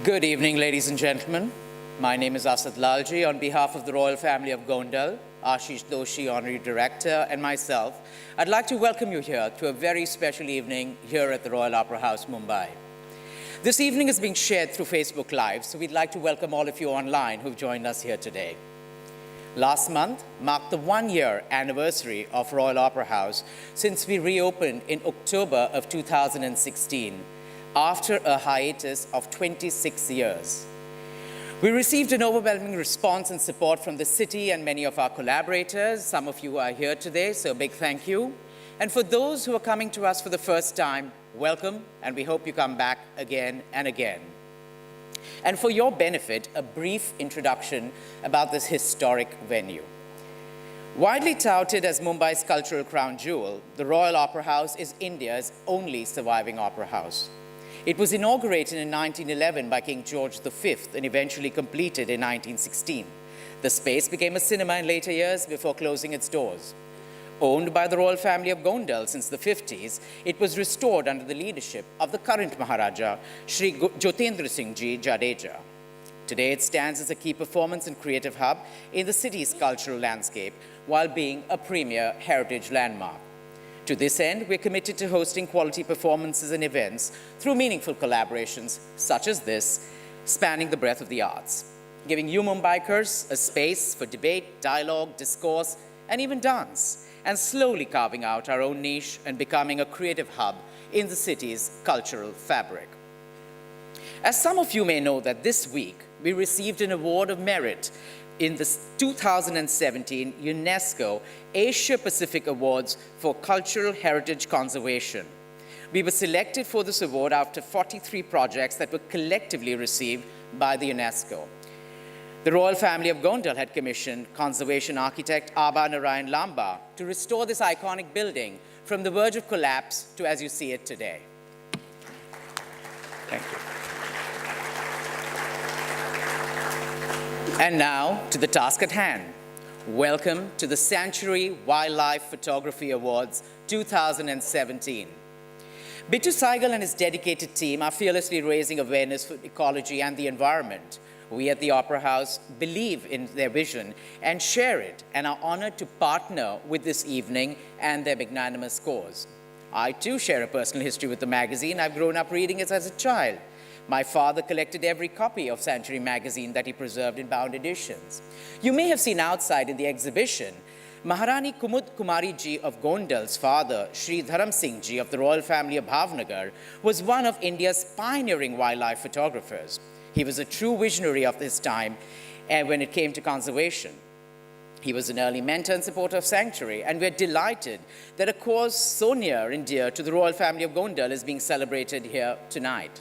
Good evening, ladies and gentlemen. My name is Asad Lalji. On behalf of the royal family of Gondal, Ashish Doshi, Honorary Director, and myself, I'd like to welcome you here to a very special evening here at the Royal Opera House, Mumbai. This evening is being shared through Facebook Live, so we'd like to welcome all of you online who've joined us here today. Last month marked the one-year anniversary of Royal Opera House since we reopened in October of 2016, after a hiatus of 26 years. We received an overwhelming response and support from the city and many of our collaborators. Some of you are here today, so a big thank you. And for those who are coming to us for the first time, welcome, and we hope you come back again and again. And for your benefit, a brief introduction about this historic venue. Widely touted as Mumbai's cultural crown jewel, the Royal Opera House is India's only surviving opera house. It was inaugurated in 1911 by King George V and eventually completed in 1916. The space became a cinema in later years before closing its doors. Owned by the royal family of Gondal since the 50s, it was restored under the leadership of the current Maharaja, Shri Jyotendra Singh Ji Jadeja. Today it stands as a key performance and creative hub in the city's cultural landscape while being a premier heritage landmark. To this end, we're committed to hosting quality performances and events through meaningful collaborations such as this, spanning the breadth of the arts, giving you Mumbaikars a space for debate, dialogue, discourse, and even dance, and slowly carving out our own niche and becoming a creative hub in the city's cultural fabric. As some of you may know that this week, we received an award of merit in the 2017 UNESCO Asia-Pacific Awards for Cultural Heritage Conservation. We were selected for this award after 43 projects that were collectively received by the UNESCO. The royal family of Gondal had commissioned conservation architect Abha Narayan Lamba to restore this iconic building from the verge of collapse to as you see it today. Thank you. And now to the task at hand. Welcome to the Sanctuary Wildlife Photography Awards 2017. Bittu Saigal and his dedicated team are fearlessly raising awareness for ecology and the environment. We at the Opera House believe in their vision and share it, and are honored to partner with this evening and their magnanimous cause. I too share a personal history with the magazine. I've grown up reading it as a child. My father collected every copy of Sanctuary magazine that he preserved in bound editions. You may have seen outside in the exhibition, Maharani Kumud Kumari Ji of Gondal's father, Shri Dharam Singh Ji of the royal family of Bhavnagar, was one of India's pioneering wildlife photographers. He was a true visionary of his time when it came to conservation. He was an early mentor and supporter of Sanctuary, and we're delighted that a cause so near and dear to the royal family of Gondal is being celebrated here tonight.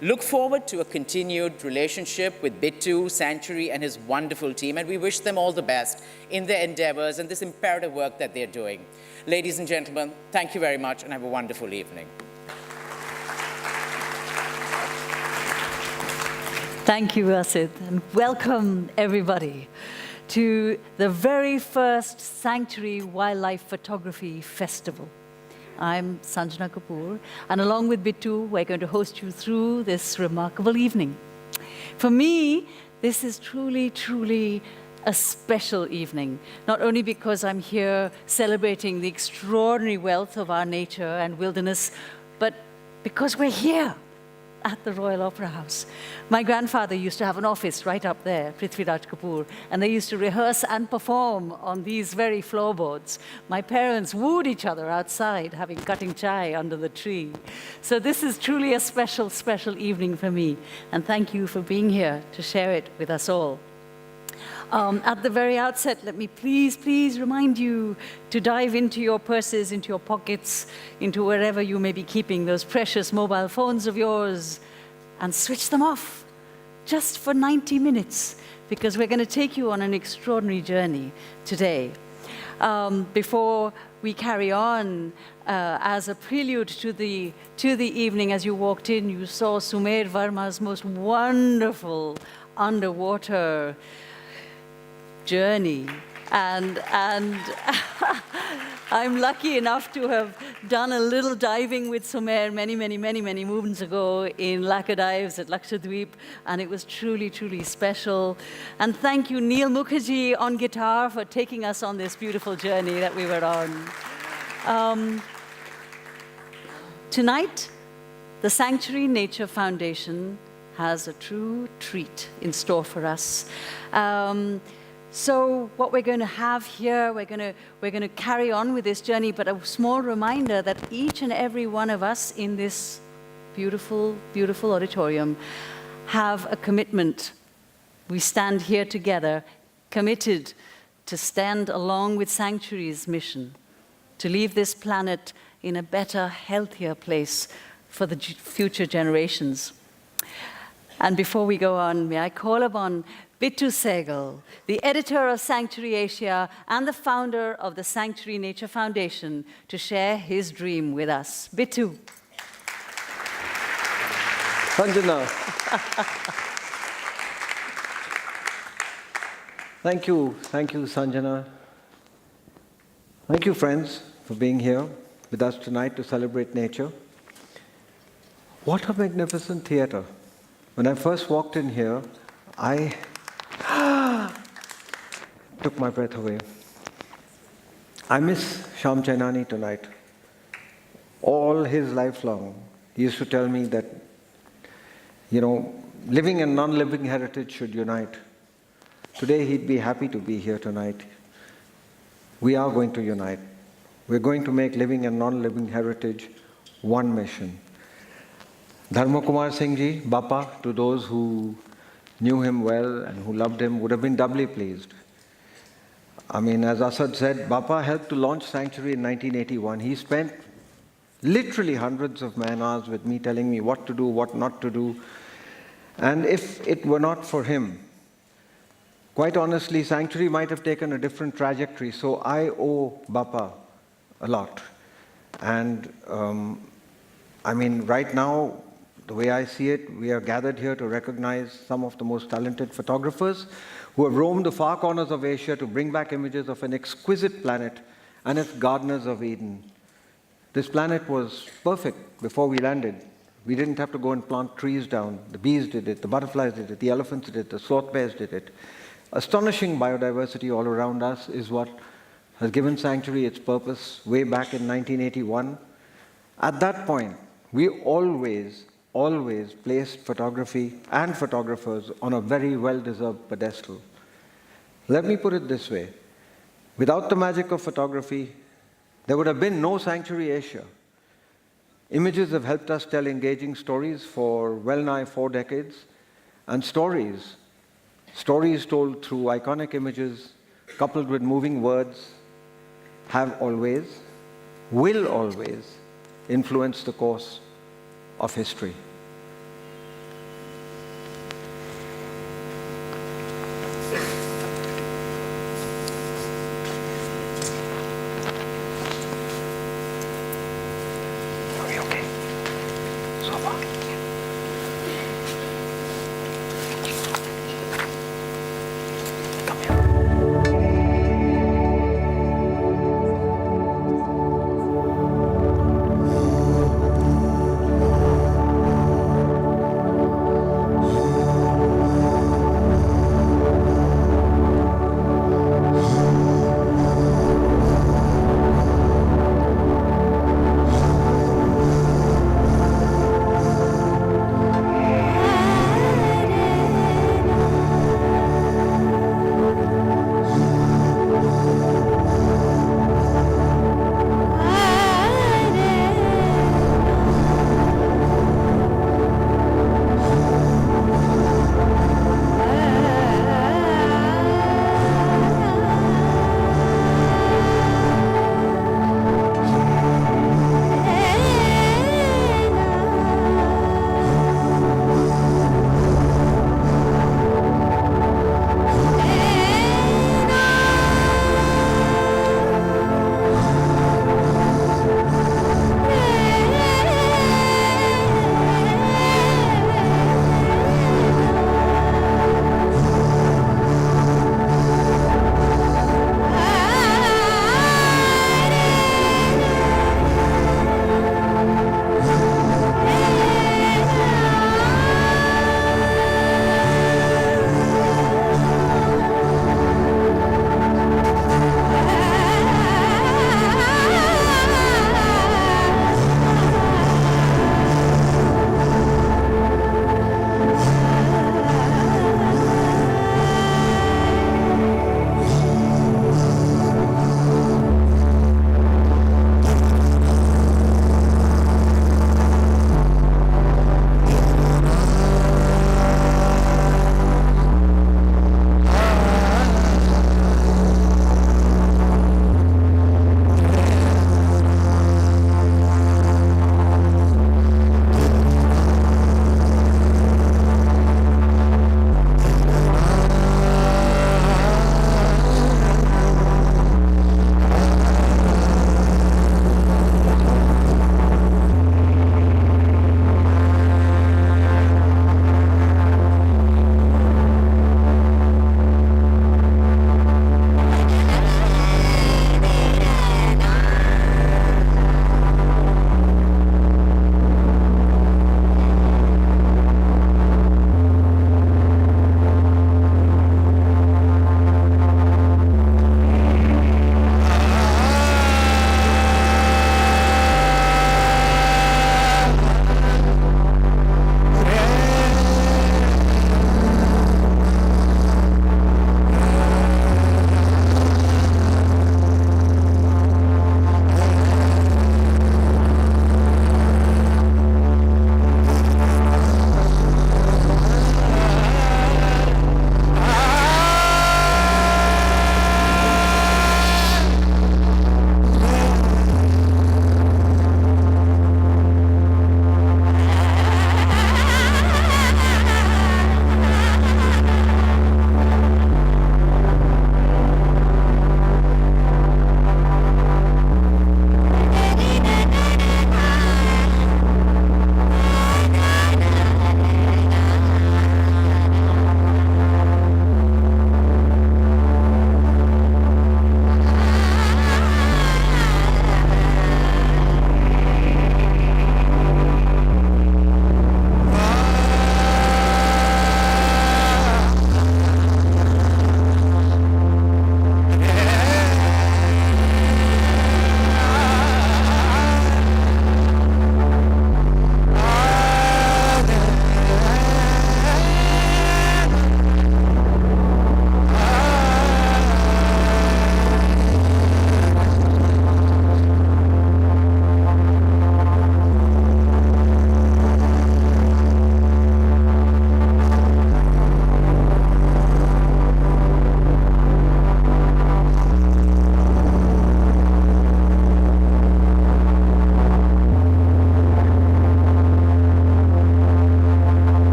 Look forward to a continued relationship with Bittu, Sanctuary, and his wonderful team, and we wish them all the best in their endeavors and this imperative work that they're doing. Ladies and gentlemen, thank you very much and have a wonderful evening. Thank you, Asid, and welcome everybody to the very first Sanctuary Wildlife Photography Festival. I'm Sanjana Kapoor, and along with Bittu, we're going to host you through this remarkable evening. For me, this is truly, truly a special evening, not only because I'm here celebrating the extraordinary wealth of our nature and wilderness, but because we're here at the Royal Opera House. My grandfather used to have an office right up there, Prithviraj Kapoor, and they used to rehearse and perform on these very floorboards. My parents wooed each other outside, having cutting chai under the tree. So this is truly a special, special evening for me, and thank you for being here to share it with us all. At the very outset, let me please remind you to dive into your purses, into your pockets, into wherever you may be keeping those precious mobile phones of yours, and switch them off just for 90 minutes, because we're going to take you on an extraordinary journey today. Before we carry on, as a prelude to the evening, as you walked in, you saw Sumer Verma's most wonderful underwater journey And I'm lucky enough to have done a little diving with Sumer many moons ago in Laccadives at Lakshadweep, and it was truly, truly special. And thank you, Neil Mukherjee on guitar, for taking us on this beautiful journey that we were on. Tonight, the Sanctuary Nature Foundation has a true treat in store for us. So what we're going to have here, we're going to carry on with this journey, but a small reminder that each and every one of us in this beautiful, beautiful auditorium have a commitment. We stand here together, committed to stand along with Sanctuary's mission, to leave this planet in a better, healthier place for the future generations. And before we go on, may I call upon Bittu Sehgal, the editor of Sanctuary Asia and the founder of the Sanctuary Nature Foundation, to share his dream with us. Bittu. Sanjana. Thank you, Sanjana. Thank you, friends, for being here with us tonight to celebrate nature. What a magnificent theater. When I first walked in here, I took my breath away. I miss Shyam Chainani tonight. All his life long, he used to tell me that, living and non-living heritage should unite. Today, he'd be happy to be here tonight. We are going to unite. We're going to make living and non-living heritage one mission. Dharma Kumar Singh ji, Bapa, to those who knew him well and who loved him, would have been doubly pleased. I mean, as Asad said, Bapa helped to launch Sanctuary in 1981. He spent literally hundreds of man-hours with me telling me what to do, what not to do. And if it were not for him, quite honestly, Sanctuary might have taken a different trajectory. So I owe Bapa a lot. And right now, the way I see it, we are gathered here to recognize some of the most talented photographers who have roamed the far corners of Asia to bring back images of an exquisite planet and its gardens of Eden. This planet was perfect before we landed. We didn't have to go and plant trees down. The bees did it, the butterflies did it, the elephants did it, the sloth bears did it. Astonishing biodiversity all around us is what has given Sanctuary its purpose way back in 1981. At that point, we always placed photography and photographers on a very well-deserved pedestal. Let me put it this way. Without the magic of photography, there would have been no Sanctuary Asia. Images have helped us tell engaging stories for well-nigh 4 decades, and stories told through iconic images, coupled with moving words, have always, will always, influence the course of history. Are we okay? So far. Come here.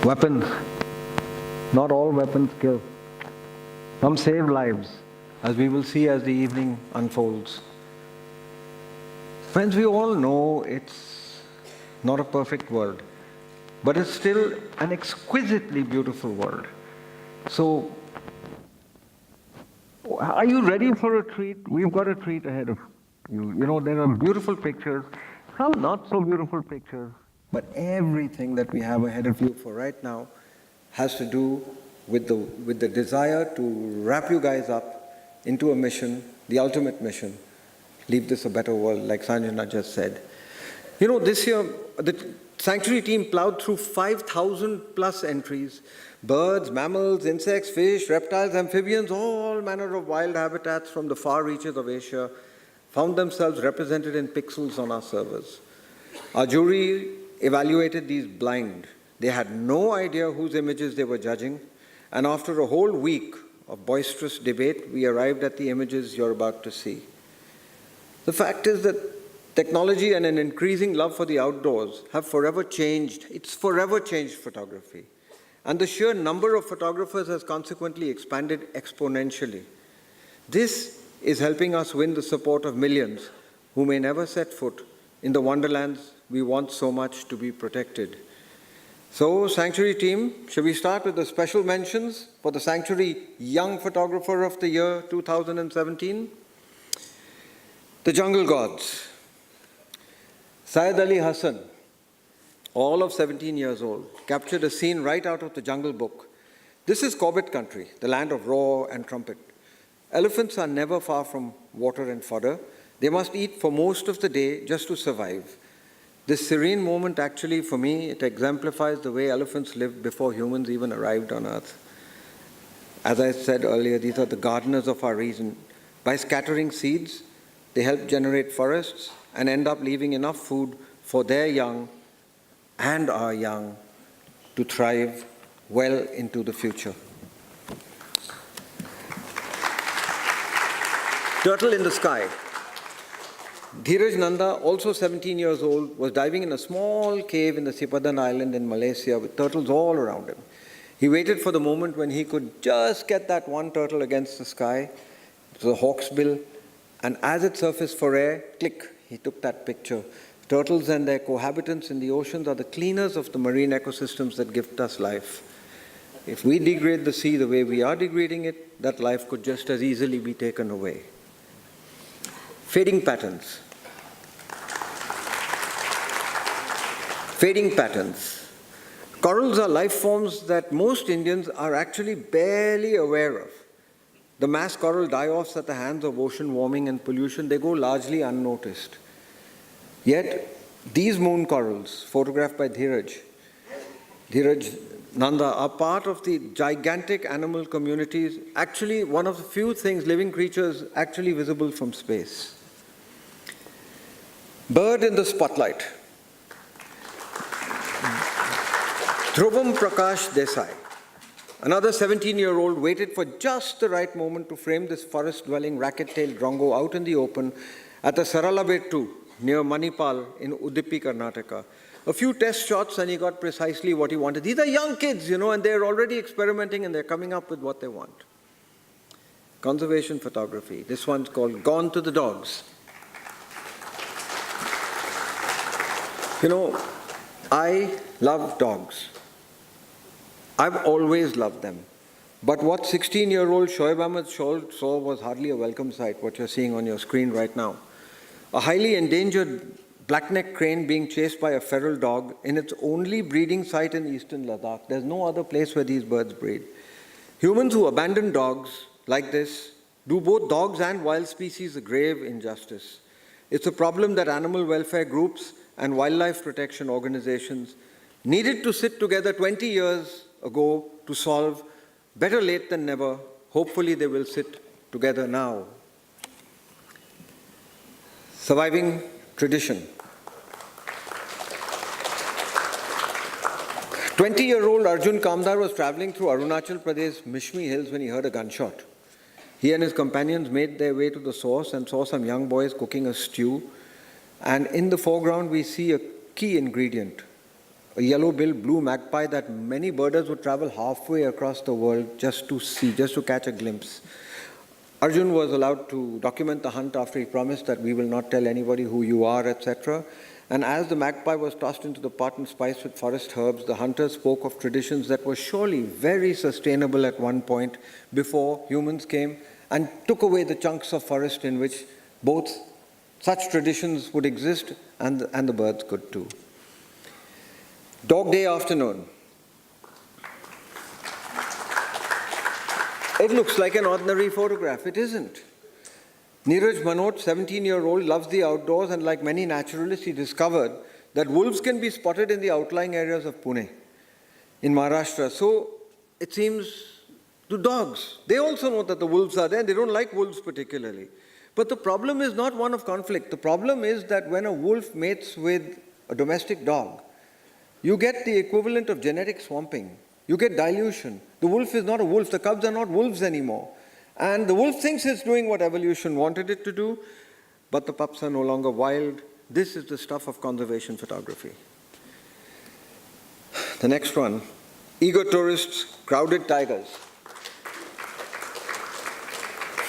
Weapons. Not all weapons kill. Some save lives, as we will see as the evening unfolds. Friends, we all know it's not a perfect world, but it's still an exquisitely beautiful world. So, are you ready for a treat? We've got a treat ahead of you. You know, there are beautiful pictures, some not so beautiful pictures, but everything that we have ahead of you for right now has to do with the desire to wrap you guys up into a mission, the ultimate mission, leave this a better world, like Sanjana just said. You know, this year, the Sanctuary team plowed through 5,000 plus entries. Birds, mammals, insects, fish, reptiles, amphibians, all manner of wild habitats from the far reaches of Asia found themselves represented in pixels on our servers. Our jury evaluated these blind. They had no idea whose images they were judging, and after a whole week of boisterous debate, we arrived at the images you're about to see. The fact is that technology and an increasing love for the outdoors have forever changed. It's forever changed photography. And the sheer number of photographers has consequently expanded exponentially. This is helping us win the support of millions who may never set foot in the wonderlands we want so much to be protected. So, Sanctuary team, shall we start with the special mentions for the Sanctuary Young Photographer of the Year 2017? The Jungle Gods. Syed Ali Hassan, all of 17 years old, captured a scene right out of the Jungle Book. This is Corbett country, the land of roar and trumpet. Elephants are never far from water and fodder. They must eat for most of the day just to survive. This serene moment actually, for me, it exemplifies the way elephants lived before humans even arrived on Earth. As I said earlier, these are the gardeners of our region. By scattering seeds, they help generate forests and end up leaving enough food for their young and our young to thrive well into the future. Turtle in the sky. Dheeraj Nanda, also 17 years old, was diving in a small cave in the Sipadan Island in Malaysia with turtles all around him. He waited for the moment when he could just get that one turtle against the sky. It was a hawksbill, and as it surfaced for air, click, he took that picture. Turtles and their cohabitants in the oceans are the cleaners of the marine ecosystems that gift us life. If we degrade the sea the way we are degrading it, that life could just as easily be taken away. Fading patterns. Fading patterns. Corals are life forms that most Indians are actually barely aware of. The mass coral die-offs at the hands of ocean warming and pollution, they go largely unnoticed. Yet, these moon corals, photographed by Dheeraj Nanda, are part of the gigantic animal communities, actually one of the few things, living creatures, actually visible from space. Bird in the spotlight. Dhruvam Prakash Desai, another 17-year-old, waited for just the right moment to frame this forest-dwelling racket-tailed drongo out in the open at the Saralabettu near Manipal in Udupi, Karnataka. A few test shots and he got precisely what he wanted. These are young kids, you know, and they're already experimenting and they're coming up with what they want. Conservation photography. This one's called Gone to the Dogs. You know, I love dogs. I've always loved them. But what 16-year-old Shoaib Ahmed saw was hardly a welcome sight, what you're seeing on your screen right now. A highly endangered black-necked crane being chased by a feral dog in its only breeding site in eastern Ladakh. There's no other place where these birds breed. Humans who abandon dogs like this do both dogs and wild species a grave injustice. It's a problem that animal welfare groups and wildlife protection organizations needed to sit together 20 years ago to solve. Better late than never. Hopefully they will sit together now. Surviving tradition. 20-year-old Arjun Kamdar was traveling through Arunachal Pradesh Mishmi Hills when he heard a gunshot. He and his companions made their way to the source and saw some young boys cooking a stew. And in the foreground, we see a key ingredient, a yellow-billed blue magpie that many birders would travel halfway across the world just to see, just to catch a glimpse. Arjun was allowed to document the hunt after he promised that we will not tell anybody who you are, etc. And as the magpie was tossed into the pot and spiced with forest herbs, the hunters spoke of traditions that were surely very sustainable at one point before humans came and took away the chunks of forest in which both such traditions would exist and the birds could too. Dog Day afternoon. It looks like an ordinary photograph. It isn't. Neeraj Manot, 17-year-old, loves the outdoors, and like many naturalists, he discovered that wolves can be spotted in the outlying areas of Pune, in Maharashtra. So it seems to dogs. They also know that the wolves are there, and they don't like wolves particularly. But the problem is not one of conflict. The problem is that when a wolf mates with a domestic dog, you get the equivalent of genetic swamping. You get dilution. The wolf is not a wolf. The cubs are not wolves anymore. And the wolf thinks it's doing what evolution wanted it to do, but the pups are no longer wild. This is the stuff of conservation photography. The next one, eager tourists, crowded tigers.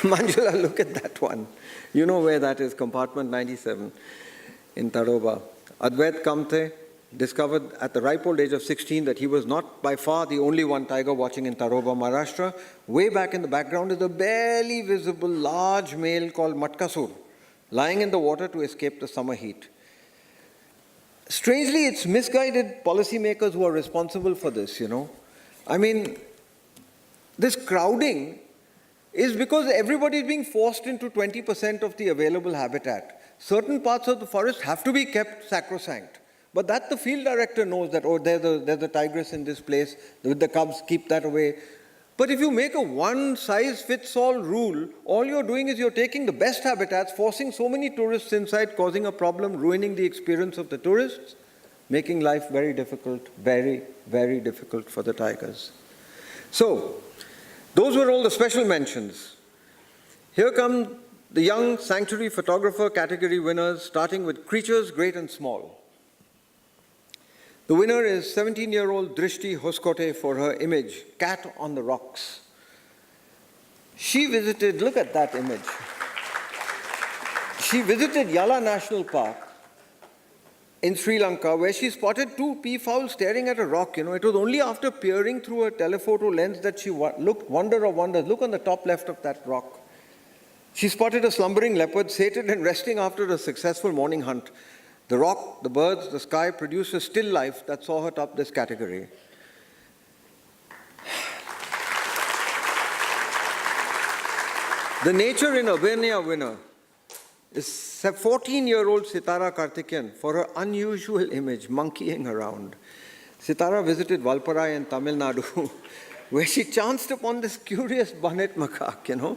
Manjula, look at that one. You know where that is, compartment 97 in Tadoba. Advait Kamte discovered at the ripe old age of 16 that he was not by far the only one tiger watching in Tadoba, Maharashtra. Way back in the background is a barely visible large male called Matkasur, lying in the water to escape the summer heat. Strangely, it's misguided policymakers who are responsible for this, you know. I mean, this crowding is because everybody is being forced into 20% of the available habitat. Certain parts of the forest have to be kept sacrosanct. But that the field director knows that, oh, there's a tigress in this place, with the cubs, keep that away. But if you make a one-size-fits-all rule, all you're doing is you're taking the best habitats, forcing so many tourists inside, causing a problem, ruining the experience of the tourists, making life very difficult, very, very difficult for the tigers. So, those were all the special mentions. Here come the young sanctuary photographer category winners, starting with creatures great and small. The winner is 17-year-old Drishti Hoskote for her image, Cat on the Rocks. She visited, look at that image. She visited Yala National Park in Sri Lanka, where she spotted two peafowl staring at a rock. You know, it was only after peering through her telephoto lens that she looked, wonder of wonders. Look on the top left of that rock. She spotted a slumbering leopard, sated and resting after a successful morning hunt. The rock, the birds, the sky produced a still life that saw her top this category. The Nature in Albania winner is 14-year-old Sitara Karthikeyan for her unusual image, monkeying around. Sitara visited Valparai in Tamil Nadu, where she chanced upon this curious bonnet macaque, you know,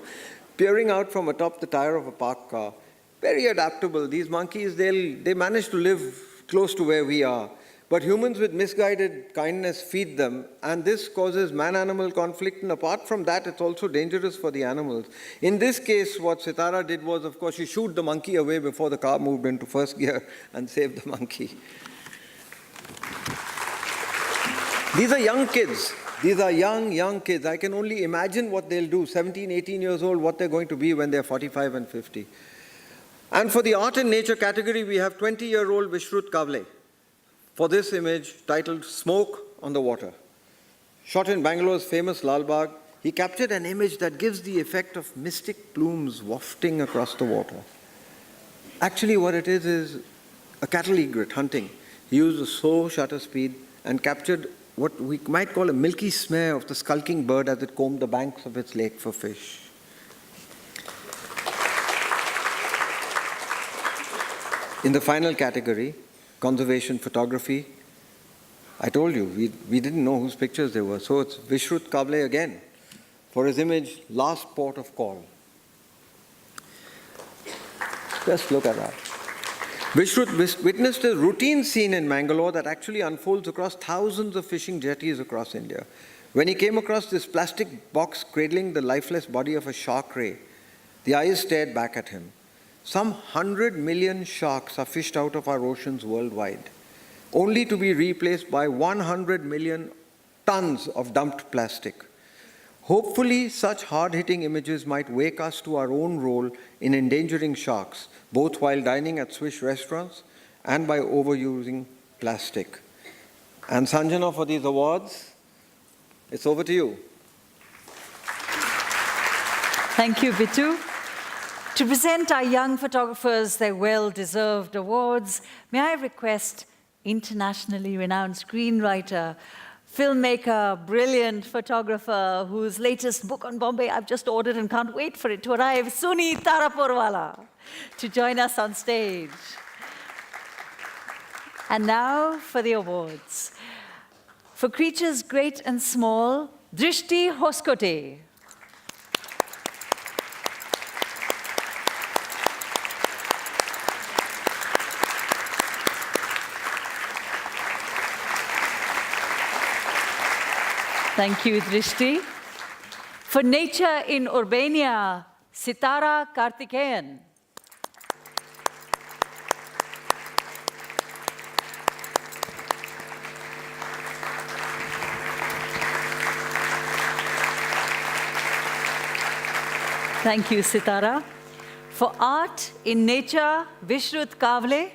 peering out from atop the tire of a parked car. Very adaptable. These monkeys, they manage to live close to where we are. But humans with misguided kindness feed them, and this causes man-animal conflict, and apart from that, it's also dangerous for the animals. In this case, what Sitara did was, of course, she shooed the monkey away before the car moved into first gear and saved the monkey. These are young kids. These are young kids. I can only imagine what they'll do, 17, 18 years old, what they're going to be when they're 45 and 50. And for the art and nature category, we have 20-year-old Vishrut Kavle for this image titled Smoke on the Water. Shot in Bangalore's famous Lal Bagh, he captured an image that gives the effect of mystic plumes wafting across the water. Actually, what it is a cattle egret hunting. He used a slow shutter speed and captured what we might call a milky smear of the skulking bird as it combed the banks of its lake for fish. In the final category, conservation photography, I told you, we didn't know whose pictures they were. So it's Vishrut Kavle again for his image, Last Port of Call. Just look at that. Vishrut witnessed a routine scene in Mangalore that actually unfolds across thousands of fishing jetties across India. When he came across this plastic box cradling the lifeless body of a shark ray, the eyes stared back at him. Some 100 million sharks are fished out of our oceans worldwide. only to be replaced by 100 million tons of dumped plastic. Hopefully, such hard-hitting images might wake us to our own role in endangering sharks, both while dining at Swiss restaurants and by overusing plastic. And Sanjana, for these awards, it's over to you. Thank you, Bitu. To present our young photographers their well-deserved awards, may I request internationally renowned screenwriter, filmmaker, brilliant photographer, whose latest book on Bombay I've just ordered and can't wait for it to arrive, Suni Tarapurwala, to join us on stage. And now for the awards. For creatures great and small, Drishti Hoskote. Thank you, Drishti. For nature in Urbania, Sitara Karthikeyan. Thank you, Sitara. For art in nature, Vishrut Kavle.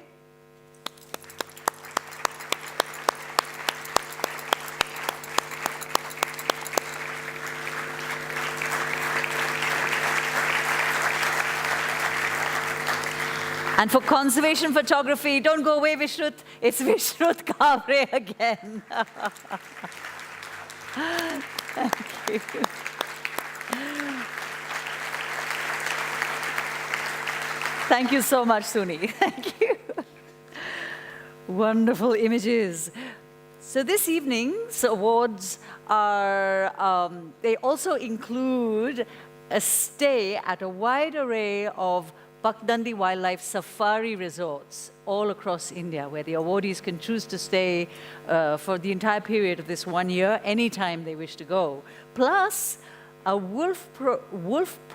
And for conservation photography, don't go away, Vishrut, it's Vishrut Kavre again. Thank you. Thank you so much, Suni. Thank you. Wonderful images. So this evening's awards are, they also include a stay at a wide array of Pakdandi Wildlife Safari resorts all across India, where the awardees can choose to stay for the entire period of this 1 year, anytime they wish to go. Plus, a Wolf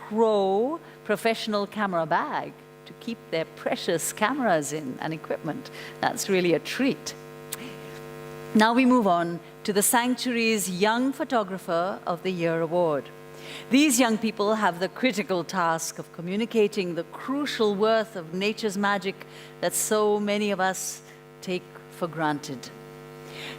Pro professional camera bag to keep their precious cameras in and equipment. That's really a treat. Now we move on to the Sanctuary's Young Photographer of the Year award. These young people have the critical task of communicating the crucial worth of nature's magic that so many of us take for granted.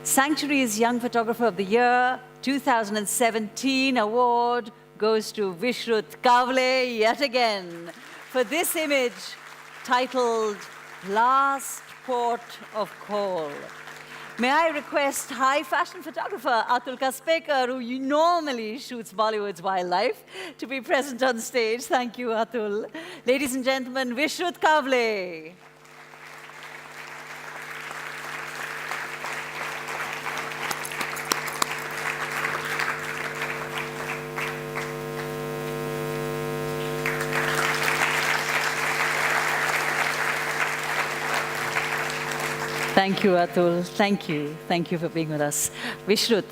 Sanctuary's Young Photographer of the Year 2017 award goes to Vishrut Kavle yet again for this image titled Last Port of Call. May I request high fashion photographer Atul Kaspekar, who normally shoots Bollywood's wildlife, to be present on stage. Thank you, Atul. Ladies and gentlemen, Vishrut Kavle. Thank you, Atul. Thank you. Thank you for being with us. Vishrut,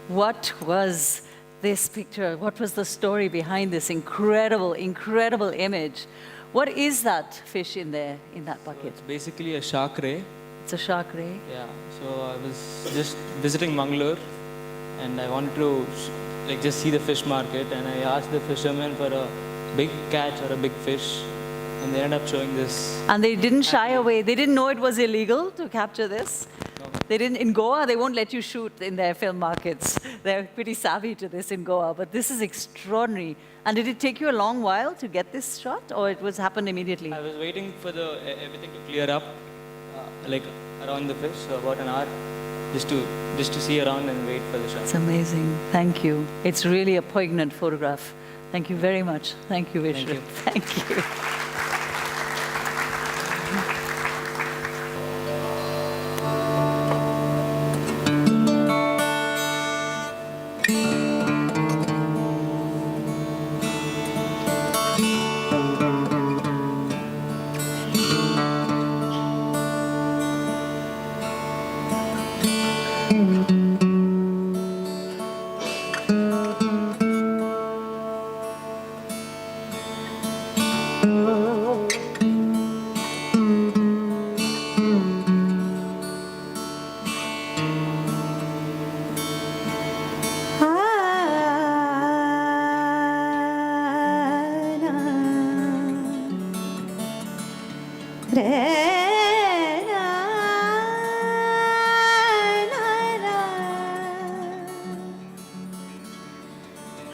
what was this picture? What was the story behind this incredible, incredible image? What is that fish in there, in that bucket? So it's basically a shark ray. It's a shark ray? Yeah. So I was just visiting Mangalore and I wanted to just see the fish market, and I asked the fishermen for a big catch or a big fish. And they ended up showing this. And they didn't shy away. They didn't know it was illegal to capture this. No. They didn't, in Goa, they won't let you shoot in their film markets. They're pretty savvy to this in Goa, but this is extraordinary. And did it take you a long while to get this shot, or it was happened immediately? I was waiting for everything to clear up, around the fish, so about an hour, just to see around and wait for the shot. It's amazing. Thank you. It's really a poignant photograph. Thank you very much. Thank you, Vishnu. Thank you. Thank you.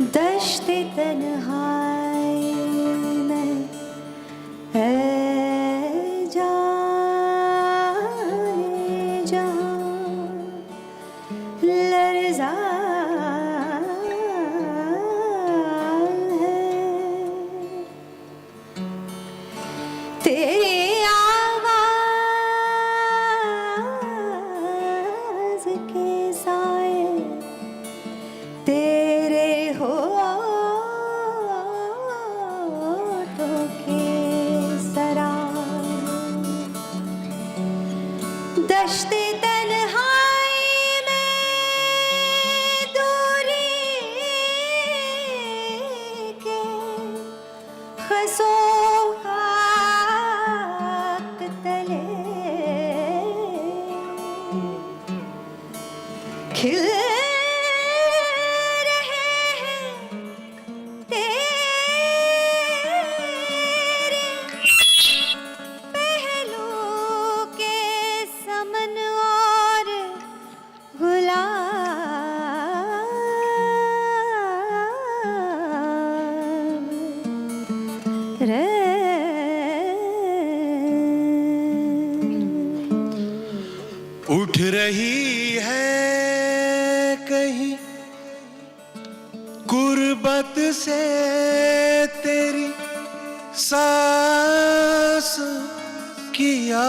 दश्ते तन्हाई में है जाने जहां लर्ज़ा है तेरी आवाज़ के साए तेरे होठों के सराय दश्ते तन्हाई में दूरी के खसों खाक तले खिल उठ रही है कहीं गुर्बत से तेरी सांस की आज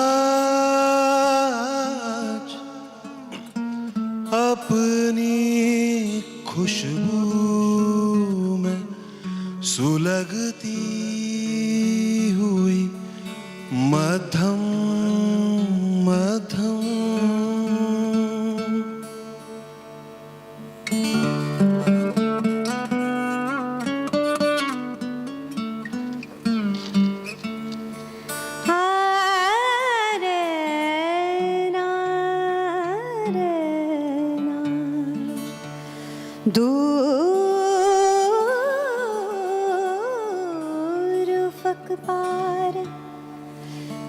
अपनी खुशबू में सुलगती हुई मध्यम मध्यम दूर फक पार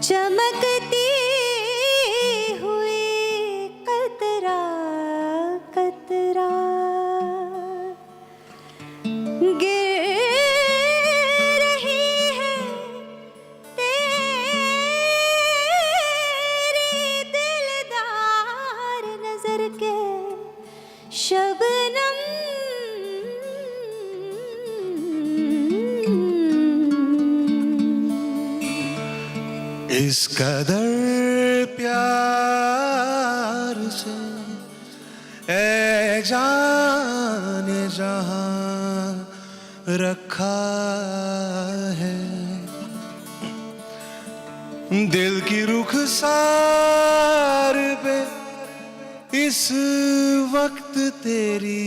चमकती हुई कतरा कतरा गिर रही है तेरी दिलदार नजर के शबनम इस कदर प्यार से ए जाने जहां रखा है दिल की रुखसार पे इस वक्त तेरी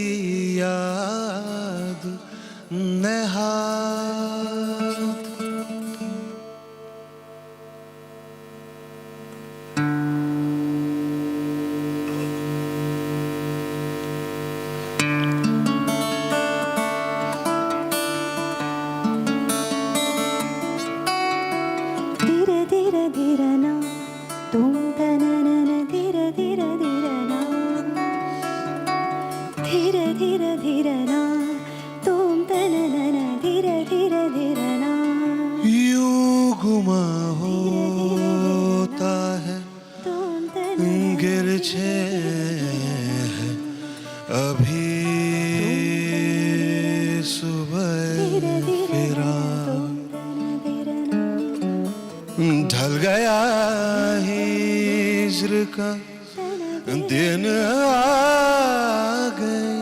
याद नेहात धीरे धीरे धीरे ना तुम तननन धीरे धीरे धीरे ना धीरे धीरे धीरे ना तुम तननन धीरे धीरे धीरे ना यूं गुमा होता है तुम तननन गिरछे है अभी सुबह फिरा ढल गया हिज्र का दिन आ गई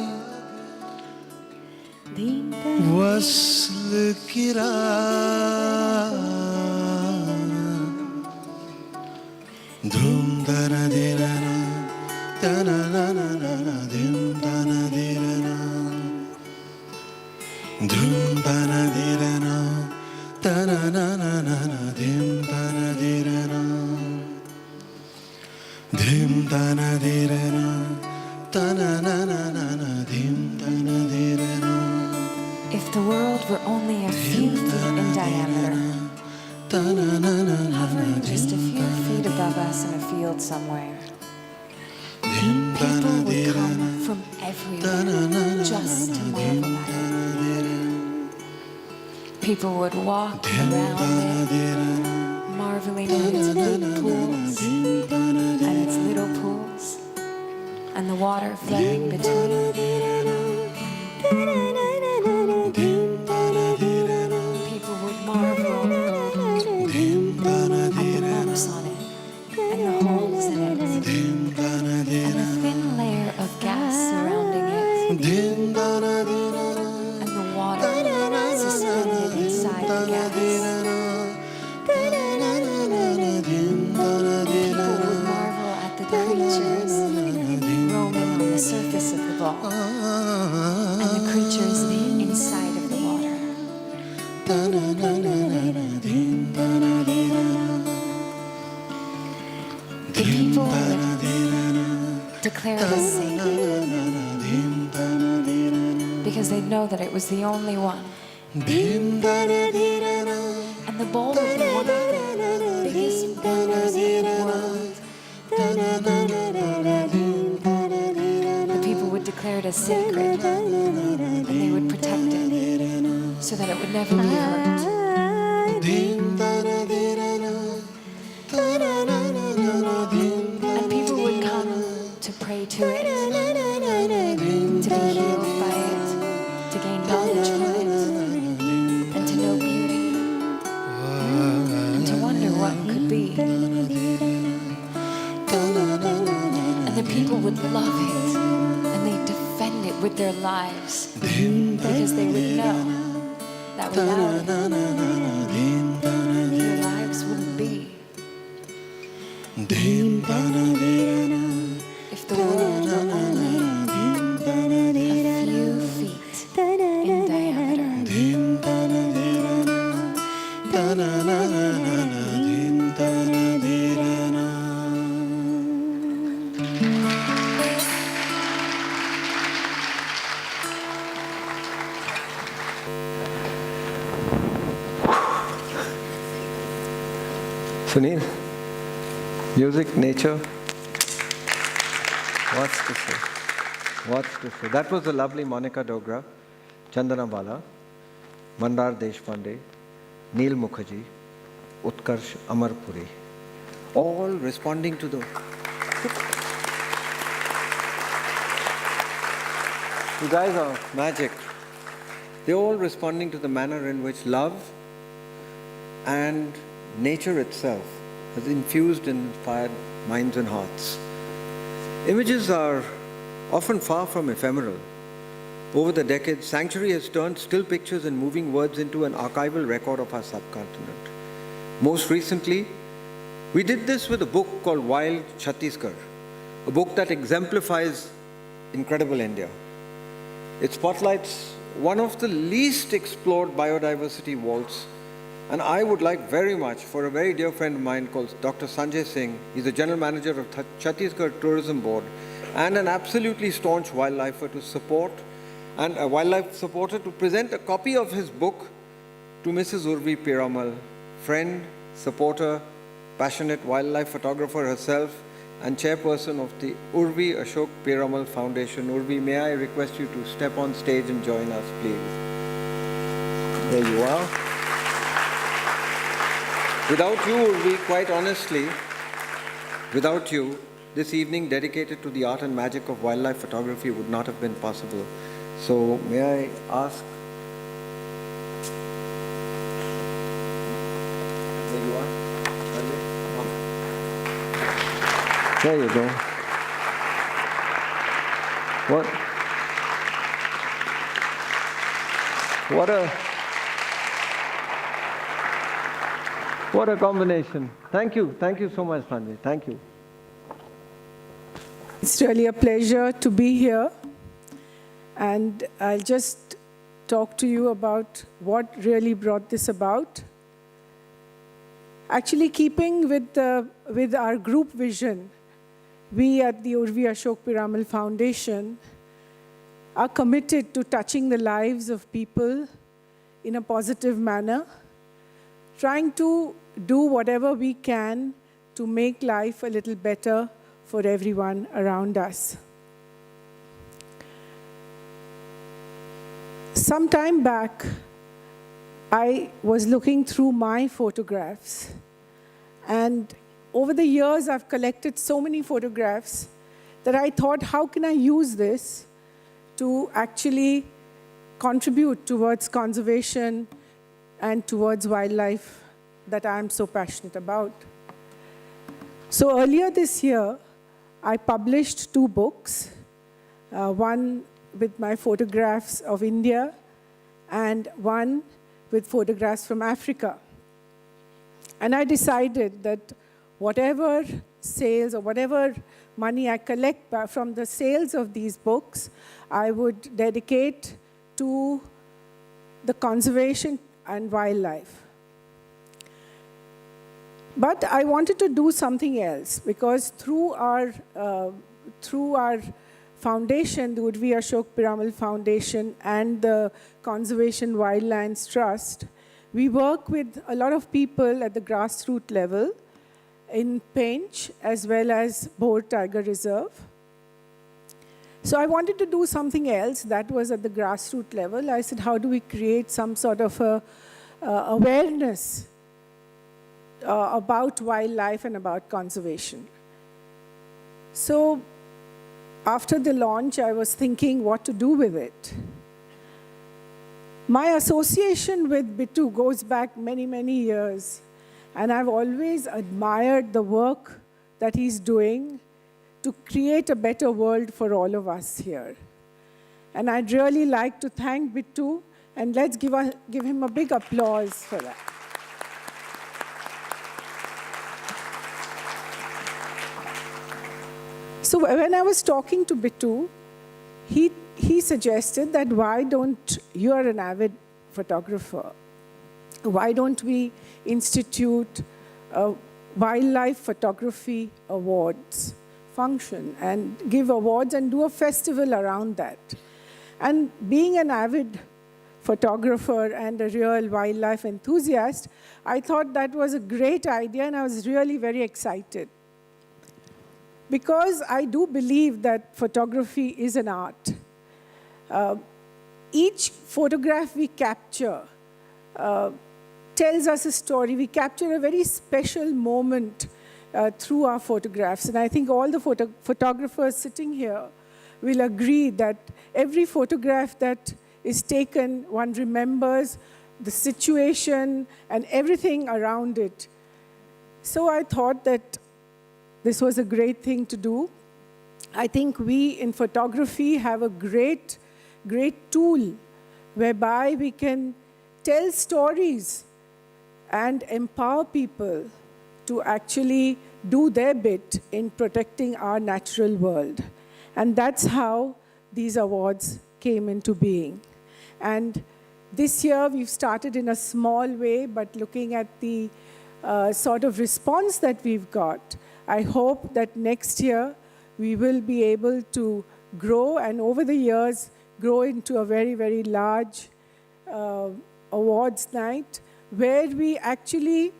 वस्ल की रात धूम दना देना तना ना ना ना ना धूम दना देना धूम दना देना तना ना ना ना ना धूम दना देना धूम दना देना तना ना ना ना ना धूम दना देना If the world were only a few feet in diameter, hovering just a few feet above us in a field somewhere, people would come from everywhere just to marvel at it. People would walk around it, marveling at its big pools and its little pools, and the water flowing between. People would marvel at the bumps on it, and the holes in it, and the thin layer of gas surrounding it, and the water suspended inside the gas. People would marvel at the creatures roaming on the surface of the ball, and the creatures inside of the water. The people would declare it as sacred because they know that it was the only one. And the bowl would be one of the biggest wonders in the world. The people would declare it as sacred, and they would protect it so that it would never be hurt. And people would come to pray to it, to be healed by it, to gain knowledge from it, and to know beauty, and to wonder what could be. And the people would love it, and they'd defend it with their lives, because they would know that without it, their lives wouldn't be. If the world were only a few feet in diameter. Sunil, music, nature. What's to say? What's to say? That was the lovely Monica Dogra, Chandana Bala, Mandar Deshpande, Neil Mukherjee, Utkarsh Amarpuri, all responding to the... You guys are magic. They're all responding to the manner in which love and nature itself has infused and inspired minds and hearts. Images are often far from ephemeral. Over the decades, Sanctuary has turned still pictures and moving words into an archival record of our subcontinent. Most recently, we did this with a book called Wild Chhattisgarh, a book that exemplifies incredible India. It spotlights one of the least explored biodiversity vaults, and I would like very much for a very dear friend of mine called Dr. Sanjay Singh. He's the General Manager of Chhattisgarh Tourism Board and an absolutely staunch wildlifer to support, and a wildlife supporter to present a copy of his book to Mrs. Urvi Piramal, friend, supporter, passionate wildlife photographer herself, and chairperson of the Urvi Ashok Piramal Foundation. Urvi, may I request you to step on stage and join us, please? There you are. Without you, Urvi, quite honestly, without you, this evening dedicated to the art and magic of wildlife photography would not have been possible. So may I ask? There you are. There you go. What a combination. Thank you so much, Sanjay. Thank you. It's really a pleasure to be here, and I'll just talk to you about what really brought this about. Actually, keeping with our group vision, we at the Urvi Ashok Piramal Foundation are committed to touching the lives of people in a positive manner, trying to do whatever we can to make life a little better for everyone around us. some time back, I was looking through my photographs, and over the years, I've collected so many photographs that I thought, how can I use this to actually contribute towards conservation and towards wildlife that I'm so passionate about. So earlier this year, I published 2 books, one with my photographs of India and one with photographs from Africa. And I decided that whatever sales or whatever money I collect from the sales of these books, I would dedicate to the conservation and wildlife. But I wanted to do something else, because through our foundation, the Urvi Ashok Piramal Foundation and the Conservation Wildlands Trust, we work with a lot of people at the grassroots level in Pench as well as Bhor Tiger Reserve. So I wanted to do something else that was at the grassroots level. I said, how do we create some sort of awareness about wildlife and about conservation? So after the launch, I was thinking what to do with it. My association with Bittu goes back many, many years, and I've always admired the work that he's doing to create a better world for all of us here. And I'd really like to thank Bittu, and let's give him a big applause for that. So when I was talking to Bittu, he suggested that why don't, you're an avid photographer, why don't we institute a wildlife photography awards function and give awards and do a festival around that. And being an avid photographer and a real wildlife enthusiast, I thought that was a great idea, and I was really very excited. Because I do believe that photography is an art. Each photograph we capture tells us a story. We capture a very special moment through our photographs. And I think all the photographers sitting here will agree that every photograph that is taken, one remembers the situation and everything around it. So I thought that this was a great thing to do. I think we in photography have a great tool whereby we can tell stories and empower people to actually do their bit in protecting our natural world. And that's how these awards came into being. And this year we've started in a small way, but looking at the sort of response that we've got, I hope that next year we will be able to grow, and over the years grow into a very, very large awards night where we actually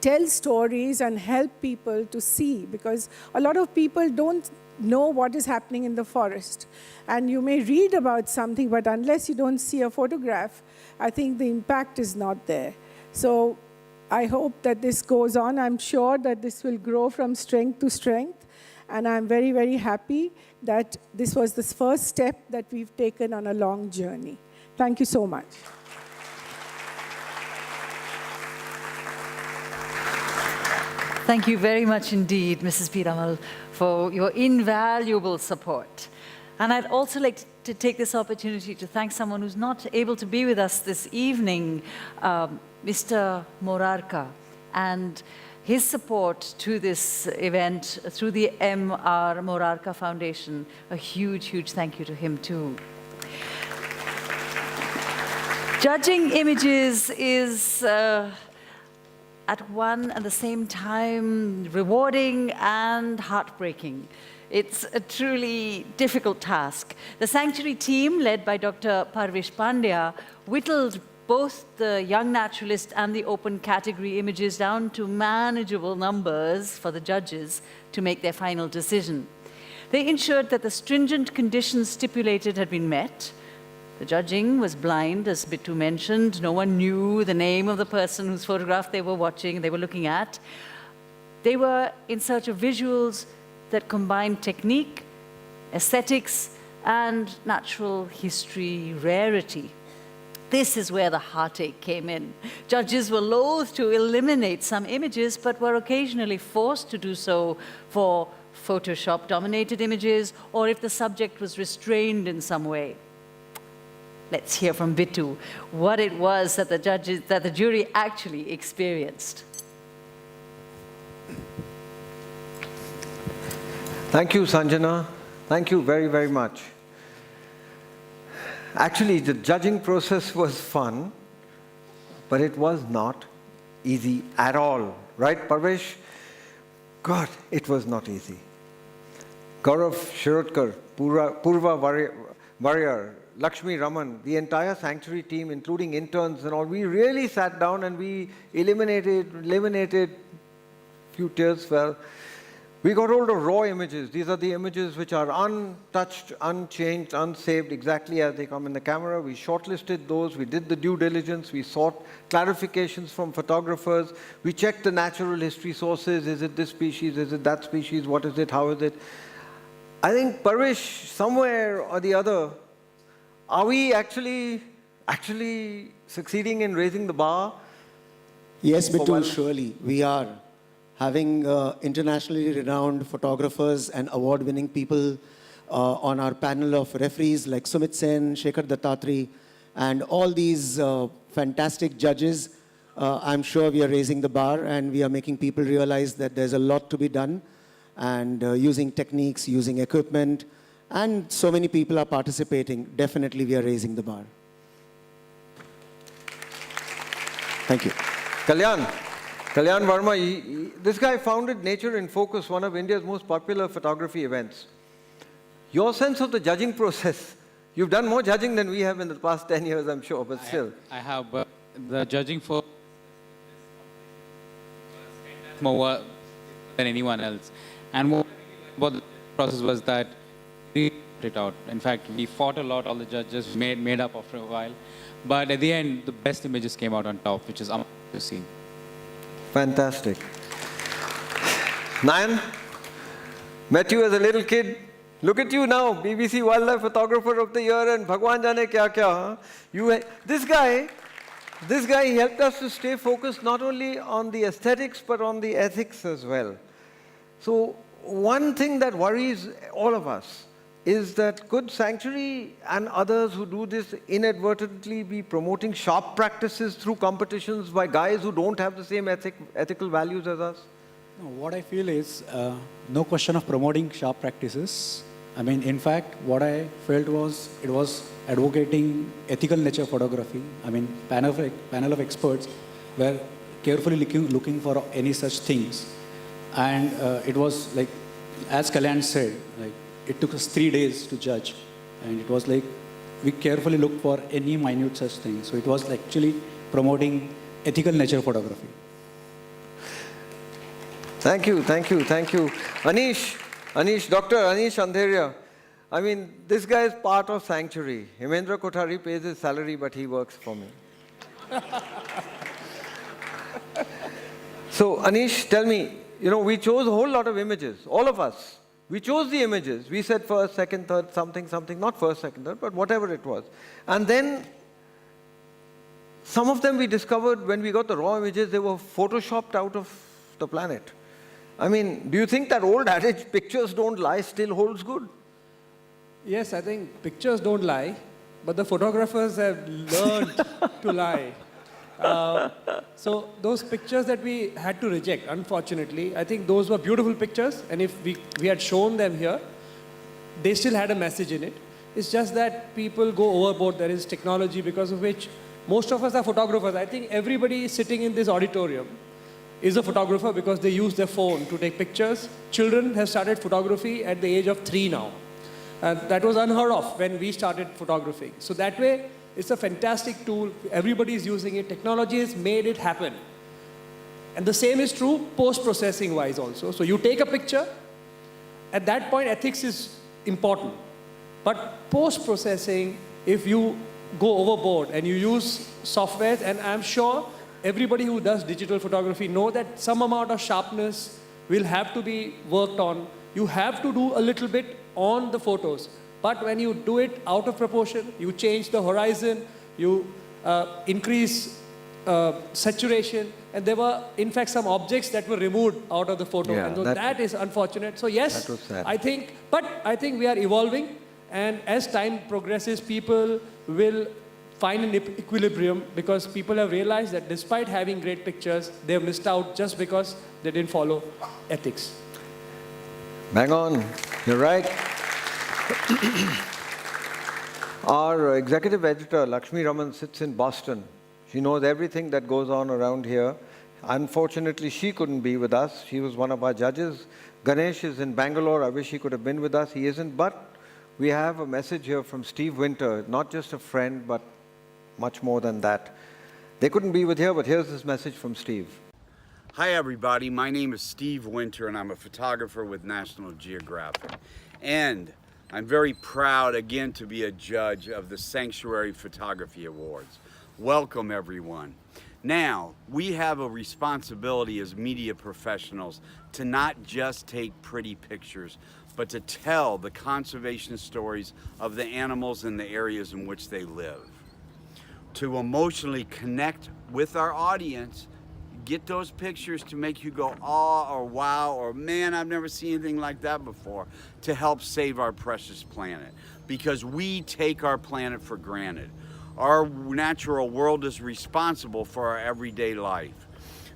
tell stories and help people to see, because a lot of people don't know what is happening in the forest. And you may read about something, but unless you don't see a photograph, I think the impact is not there. So I hope that this goes on. I'm sure that this will grow from strength to strength. And I'm very, very happy that this was the first step that we've taken on a long journey. Thank you so much. Thank you very much indeed, Mrs. Piramal, for your invaluable support. And I'd also like to take this opportunity to thank someone who's not able to be with us this evening, Mr. Morarka, and his support to this event through the M.R. Morarka Foundation. A huge, huge thank you to him too. Judging images is at one and the same time rewarding and heartbreaking. It's a truly difficult task. The Sanctuary team, led by Dr. Parvish Pandya, whittled both the young naturalist and the open category images down to manageable numbers for the judges to make their final decision. They ensured that the stringent conditions stipulated had been met, The judging was blind, as Bittu mentioned. No one knew the name of the person whose photograph they were watching, they were looking at. They were in search of visuals that combined technique, aesthetics, and natural history rarity. This is where the heartache came in. Judges were loath to eliminate some images, but were occasionally forced to do so for Photoshop-dominated images, or if the subject was restrained in some way. Let's hear from Bittu what it was that the jury actually experienced. Thank you, Sanjana. Thank you very, very much. Actually, the judging process was fun, but it was not easy at all. Right, Parvesh? God, it was not easy. Gaurav Shirodkar, Purva Warrior, Lakshmi Raman, the entire sanctuary team, including interns and all, we really sat down and we eliminated few tears fell. We got hold of raw images. These are the images which are untouched, unchanged, unsaved, exactly as they come in the camera. We shortlisted those. We did the due diligence. We sought clarifications from photographers. We checked the natural history sources. Is it this species? Is it that species? What is it? How is it? I think, Parvesh, somewhere or the other, are we actually succeeding in raising the bar? Yes, Bittu, surely we are. Having internationally renowned photographers and award-winning people on our panel of referees like Sumit Sen, Shekhar Dattatri, and all these fantastic judges, I'm sure we are raising the bar and we are making people realize that there's a lot to be done, and using techniques, using equipment, and so many people are participating. Definitely we are raising the bar. Thank you. Kalyan Verma, this guy founded Nature in Focus, one of India's most popular photography events. Your sense of the judging process, you've done more judging than we have in the past 10 years, I'm sure, but still. I have, but the judging for more than anyone else. And what about the process was that we figured it out. In fact, we fought a lot, all the judges made up after a while. But at the end, the best images came out on top, which is amazing to see. Fantastic. Nayan, met you as a little kid. Look at you now, BBC Wildlife Photographer of the Year and Bhagwan Jane kya kya. This guy, he helped us to stay focused not only on the aesthetics, but on the ethics as well. So one thing that worries all of us is that could Sanctuary and others who do this inadvertently be promoting sharp practices through competitions by guys who don't have the same ethical values as us? No, what I feel is no question of promoting sharp practices. I mean, in fact, what I felt was it was advocating ethical nature photography. I mean, panel of experts were carefully looking for any such things. And it was like, as Kalyan said, like, it took us 3 days to judge. And it was like, we carefully looked for any minute such thing. So it was actually promoting ethical nature photography. Thank you. Anish, Dr. Anish Andheria. I mean, this guy is part of Sanctuary. Hemendra Kothari pays his salary, but he works for me. So, Anish, tell me, we chose a whole lot of images, all of us. We chose the images. We said first, second, third, something, not first, second, third, but whatever it was. And then some of them we discovered when we got the raw images, they were photoshopped out of the planet. I mean, do you think that old adage, pictures don't lie, still holds good? Yes, I think pictures don't lie, but the photographers have learned to lie. So those pictures that we had to reject, unfortunately, I think those were beautiful pictures, and if we had shown them here, they still had a message in it. It's just that people go overboard. There is technology because of which most of us are photographers. I think everybody sitting in this auditorium is a photographer because they use their phone to take pictures. Children have started photography at the age of 3 now. That was unheard of when we started photographing. So that way, it's a fantastic tool. Everybody is using it. Technology has made it happen. And the same is true post-processing wise also. So you take a picture. At that point, ethics is important. But post-processing, if you go overboard and you use software, and I'm sure everybody who does digital photography know that some amount of sharpness will have to be worked on. You have to do a little bit on the photos. But when you do it out of proportion, you change the horizon, you increase saturation, and there were in fact some objects that were removed out of the photo, Yeah, and so that is unfortunate. So yes, that was sad. I think we are evolving, and as time progresses, people will find an equilibrium, because people have realized that despite having great pictures, they have missed out just because they didn't follow ethics. Bang on, you're right. Our executive editor, Lakshmi Raman, sits in Boston. She knows everything that goes on around here. Unfortunately, she couldn't be with us. She was one of our judges. Ganesh is in Bangalore. I wish he could have been with us. He isn't. But we have a message here from Steve Winter, not just a friend, but much more than that. They couldn't be with here, but here's this message from Steve. Hi everybody, my name is Steve Winter and I'm a photographer with National Geographic. And I'm very proud again to be a judge of the Sanctuary Photography Awards. Welcome everyone. Now, we have a responsibility as media professionals to not just take pretty pictures, but to tell the conservation stories of the animals in the areas in which they live. To emotionally connect with our audience, get those pictures to make you go, oh, or wow, or man, I've never seen anything like that before, to help save our precious planet. Because we take our planet for granted. Our natural world is responsible for our everyday life.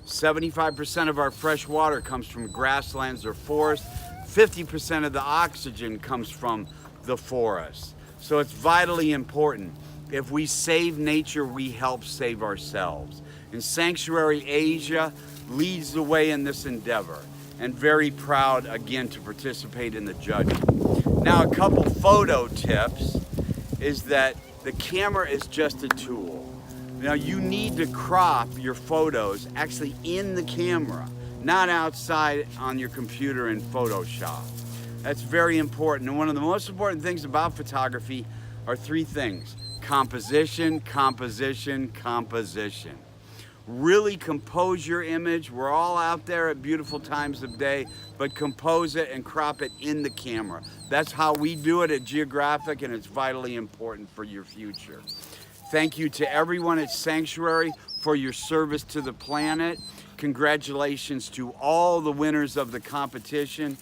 75% of our fresh water comes from grasslands or forests. 50% of the oxygen comes from the forest. So it's vitally important. If we save nature, we help save ourselves. And Sanctuary Asia leads the way in this endeavor, and very proud again to participate in the judging. Now, a couple photo tips is that the camera is just a tool. Now, you need to crop your photos actually in the camera, not outside on your computer in Photoshop. That's very important. And one of the most important things about photography are three things: composition, composition, composition. Really compose your image. We're all out there at beautiful times of day, but compose it and crop it in the camera. That's how we do it at Geographic, and it's vitally important for your future. Thank you to everyone at Sanctuary for your service to the planet. Congratulations to all the winners of the competition.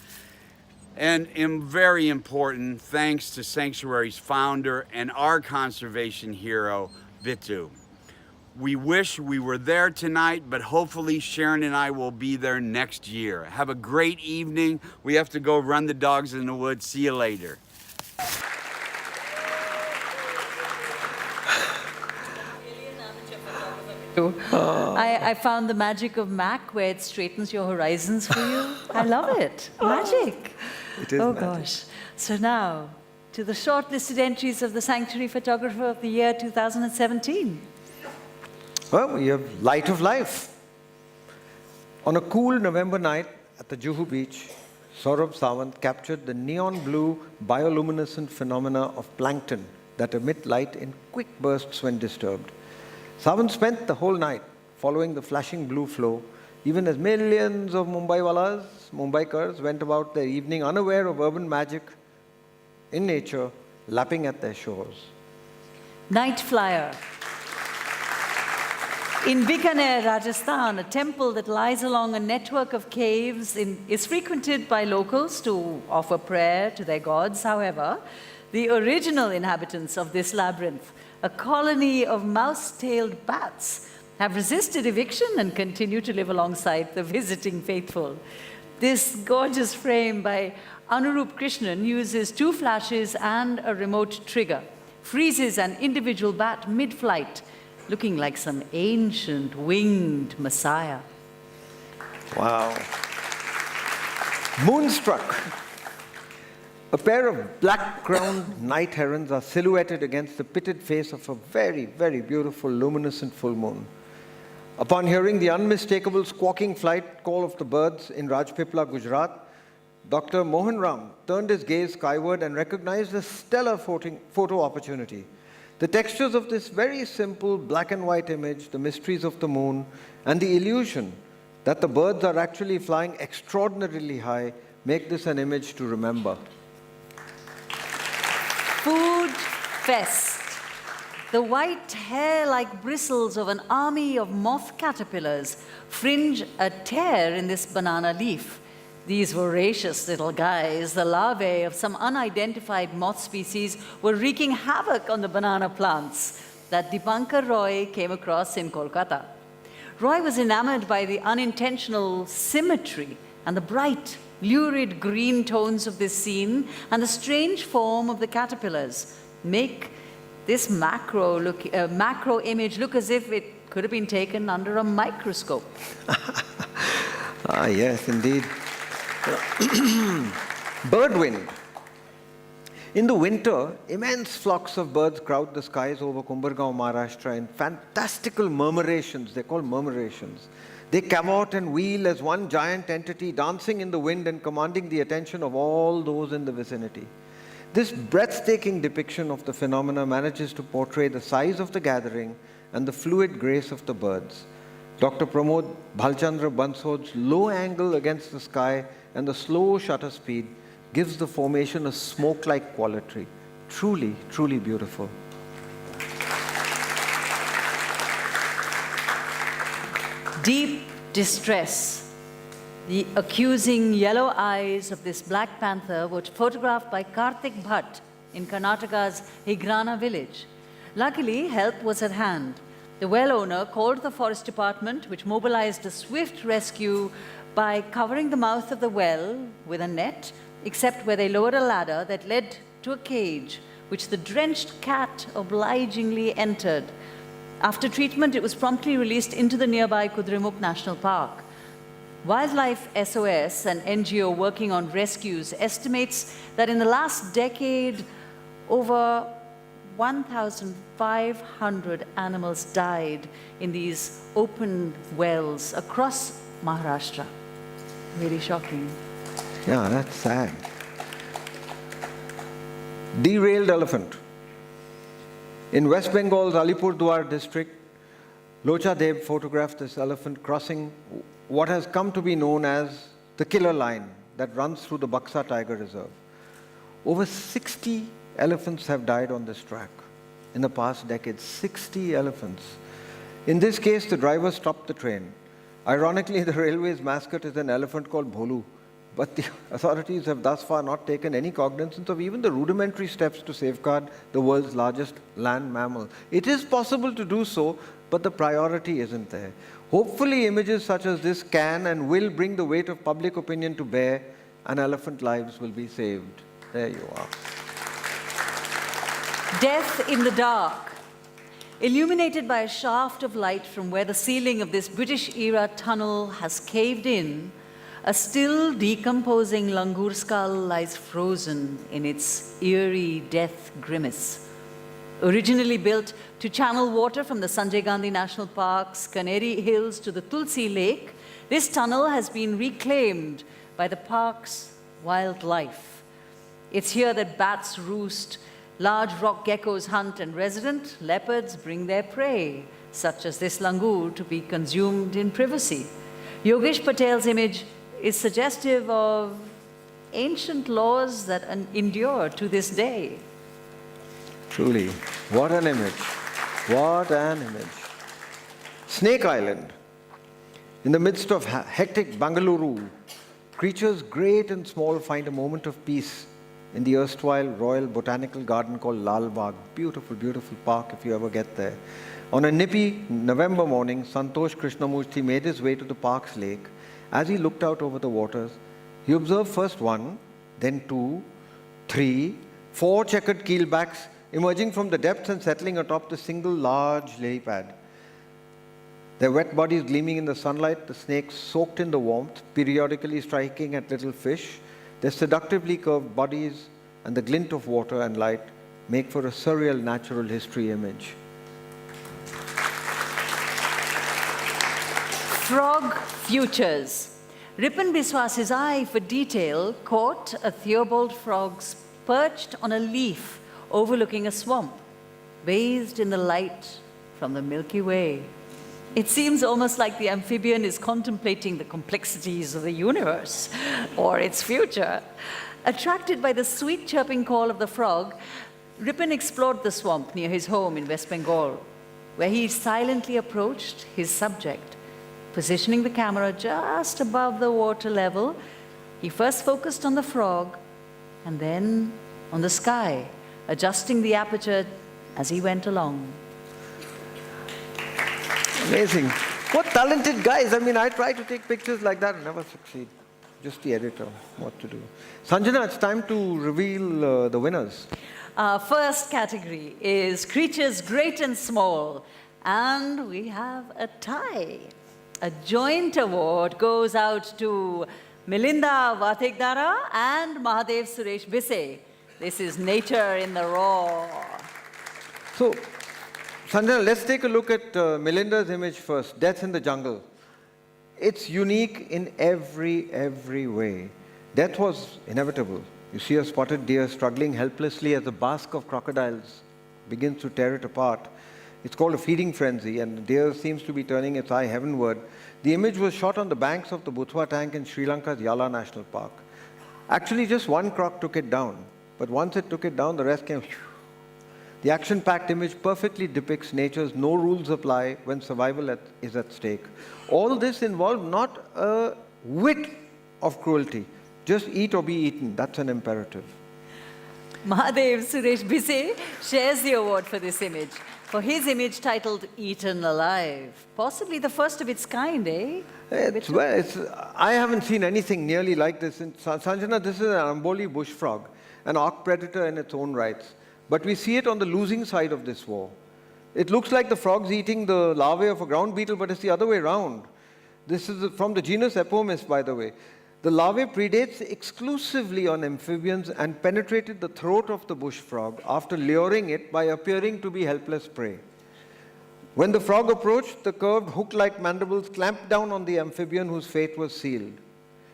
And very important, thanks to Sanctuary's founder and our conservation hero, Vitu. We wish we were there tonight, but hopefully Sharon and I will be there next year. Have a great evening. We have to go run the dogs in the woods. See you later. I found the magic of Mac, where it straightens your horizons for you. I love it. Magic. It is oh magic. gosh. So now, to the shortlisted entries of the Sanctuary Photographer of the Year 2017. Well, we have Light of Life. On a cool November night at the Juhu beach, Saurabh Sawant captured the neon blue bioluminescent phenomena of plankton that emit light in quick bursts when disturbed. Sawant spent the whole night following the flashing blue flow, even as millions of Mumbaikars went about their evening unaware of urban magic in nature, lapping at their shores. Night Flyer. In Bikaner, Rajasthan, a temple that lies along a network of caves is frequented by locals to offer prayer to their gods. However, the original inhabitants of this labyrinth, a colony of mouse-tailed bats, have resisted eviction and continue to live alongside the visiting faithful. This gorgeous frame by Anurup Krishnan uses 2 flashes and a remote trigger, freezes an individual bat mid-flight, looking like some ancient winged messiah. Wow. Moonstruck. A pair of black-crowned night herons are silhouetted against the pitted face of a very, very beautiful luminescent full moon. Upon hearing the unmistakable squawking flight call of the birds in Rajpipla, Gujarat, Dr. Mohan Ram turned his gaze skyward and recognized a stellar photo opportunity. The textures of this very simple black and white image, the mysteries of the moon, and the illusion that the birds are actually flying extraordinarily high make this an image to remember. Food Fest. The white hair-like bristles of an army of moth caterpillars fringe a tear in this banana leaf. These voracious little guys, the larvae of some unidentified moth species, were wreaking havoc on the banana plants that Dipankar Roy came across in Kolkata. Roy was enamored by the unintentional symmetry and the bright, lurid green tones of this scene and the strange form of the caterpillars make this macro image look as if it could have been taken under a microscope. Ah, yes, indeed. Birdwind. In the winter, immense flocks of birds crowd the skies over Kumbargaon, Maharashtra in fantastical murmurations. They're called murmurations. They cavort and wheel as one giant entity, dancing in the wind and commanding the attention of all those in the vicinity. This breathtaking depiction of the phenomena manages to portray the size of the gathering and the fluid grace of the birds. Dr. Pramod Bhalchandra Bansod's low angle against the sky and the slow shutter speed gives the formation a smoke-like quality. Truly, truly beautiful. Deep distress. The accusing yellow eyes of this black panther were photographed by Karthik Bhatt in Karnataka's Higrana village. Luckily, help was at hand. The well owner called the forest department, which mobilized a swift rescue by covering the mouth of the well with a net, except where they lowered a ladder that led to a cage, which the drenched cat obligingly entered. After treatment, it was promptly released into the nearby Kudremukh National Park. Wildlife SOS, an NGO working on rescues, estimates that in the last decade, over 1,500 animals died in these open wells across Maharashtra. Really shocking. Yeah, that's sad. Derailed elephant. In West Bengal's Alipurduar district, Locha Deb photographed this elephant crossing what has come to be known as the killer line that runs through the Baksa Tiger Reserve. Over 60 elephants have died on this track in the past decade. 60 elephants. In this case, the driver stopped the train. Ironically, the railway's mascot is an elephant called Bholu, but the authorities have thus far not taken any cognizance of even the rudimentary steps to safeguard the world's largest land mammal. It is possible to do so, but the priority isn't there. Hopefully, images such as this can and will bring the weight of public opinion to bear, and elephant lives will be saved. There you are. Death in the dark. Illuminated by a shaft of light from where the ceiling of this British-era tunnel has caved in, a still decomposing langur skull lies frozen in its eerie death grimace. Originally built to channel water from the Sanjay Gandhi National Park's Canary Hills to the Tulsi Lake, this tunnel has been reclaimed by the park's wildlife. It's here that bats roost, large rock geckos hunt, and resident leopards bring their prey, such as this langur, to be consumed in privacy. Yogesh Patel's image is suggestive of ancient laws that endure to this day. Truly, what an image. What an image. Snake Island. In the midst of hectic Bangalore, creatures great and small find a moment of peace in the erstwhile Royal Botanical Garden called Lal Bagh. Beautiful, beautiful park if you ever get there. On a nippy November morning, Santosh Krishnamurti made his way to the park's lake. As he looked out over the waters, he observed first 1, then 2, 3, 4 checkered keelbacks emerging from the depths and settling atop the single large lily pad. Their wet bodies gleaming in the sunlight, the snakes soaked in the warmth, periodically striking at little fish. Their seductively curved bodies and the glint of water and light make for a surreal natural history image. Frog futures. Ripon Biswas's eye for detail caught a Theobald frog perched on a leaf overlooking a swamp. bathed in the light from the Milky Way. It seems almost like the amphibian is contemplating the complexities of the universe or its future. Attracted by the sweet chirping call of the frog, Ripon explored the swamp near his home in West Bengal, where he silently approached his subject. Positioning the camera just above the water level, he first focused on the frog and then on the sky, adjusting the aperture as he went along. Amazing. What talented guys. I mean, I try to take pictures like that and never succeed. Just the editor, what to do. Sanjana, it's time to reveal the winners. Our first category is creatures great and small, and we have a tie. A joint award goes out to Milinda Vatekdara and Mahadev Suresh Bise. This is nature in the raw. So, Sanjana, let's take a look at Melinda's image first, Death in the Jungle. It's unique in every way. Death was inevitable. You see a spotted deer struggling helplessly as a bask of crocodiles begins to tear it apart. It's called a feeding frenzy, and the deer seems to be turning its eye heavenward. The image was shot on the banks of the Buthwa tank in Sri Lanka's Yala National Park. Actually, just one croc took it down, but once it took it down, the rest came. The action-packed image perfectly depicts nature's no rules apply when survival is at stake. All this involved not a whit of cruelty. Just eat or be eaten. That's an imperative. Mahadev Suresh Bise shares the award for this image, for his image titled Eaten Alive. Possibly the first of its kind, eh? I haven't seen anything nearly like this. Sanjana, this is an Amboli bush frog, an arc predator in its own rights. But we see it on the losing side of this war. It looks like the frog's eating the larvae of a ground beetle, but it's the other way around. This is from the genus Epomis, by the way. The larvae predates exclusively on amphibians and penetrated the throat of the bush frog after luring it by appearing to be helpless prey. When the frog approached, the curved hook-like mandibles clamped down on the amphibian whose fate was sealed.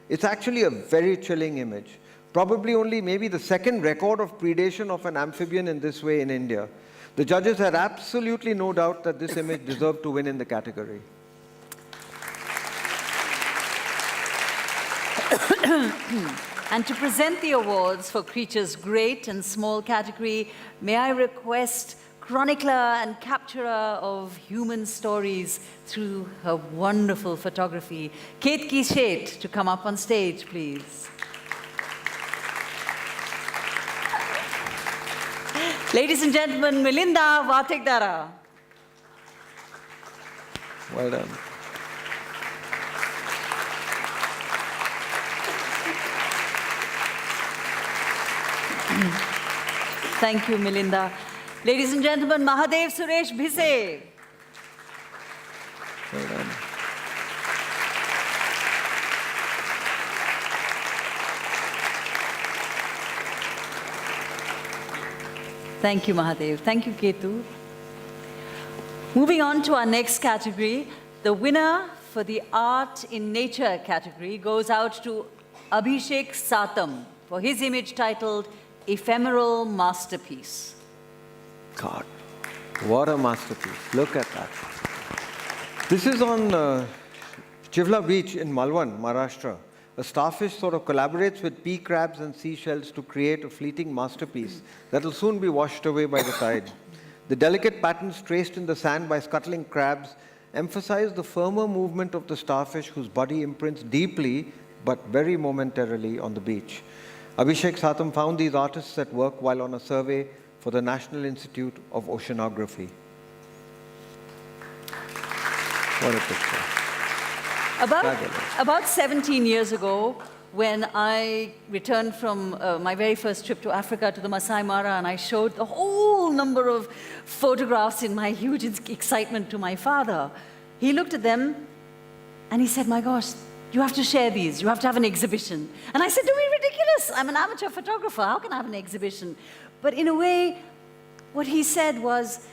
It's actually a very chilling image. Probably only maybe the second record of predation of an amphibian in this way in India. The judges had absolutely no doubt that this image deserved to win in the category. And to present the awards for creatures great and small category, may I request chronicler and capturer of human stories through her wonderful photography, Kate Kishet, to come up on stage, please. Ladies and gentlemen, Milinda Vatekdara. Well done. Thank you, Milinda. Ladies and gentlemen, Mahadev Suresh Bise. Well done. Thank you, Mahadev. Thank you, Ketu. Moving on to our next category, the winner for the Art in Nature category goes out to Abhishek Satam for his image titled Ephemeral Masterpiece. God, what a masterpiece. Look at that. This is on Chivla Beach in Malwan, Maharashtra. A starfish sort of collaborates with pea crabs and seashells to create a fleeting masterpiece that will soon be washed away by the tide. The delicate patterns traced in the sand by scuttling crabs emphasize the firmer movement of the starfish whose body imprints deeply but very momentarily on the beach. Abhishek Satam found these artists at work while on a survey for the National Institute of Oceanography. What a picture. About 17 years ago, when I returned from my very first trip to Africa to the Masai Mara, and I showed a whole number of photographs in my huge excitement to my father, he looked at them and he said, "My gosh, you have to share these. You have to have an exhibition." And I said, "Don't be ridiculous. I'm an amateur photographer. How can I have an exhibition?" But in a way, what he said was,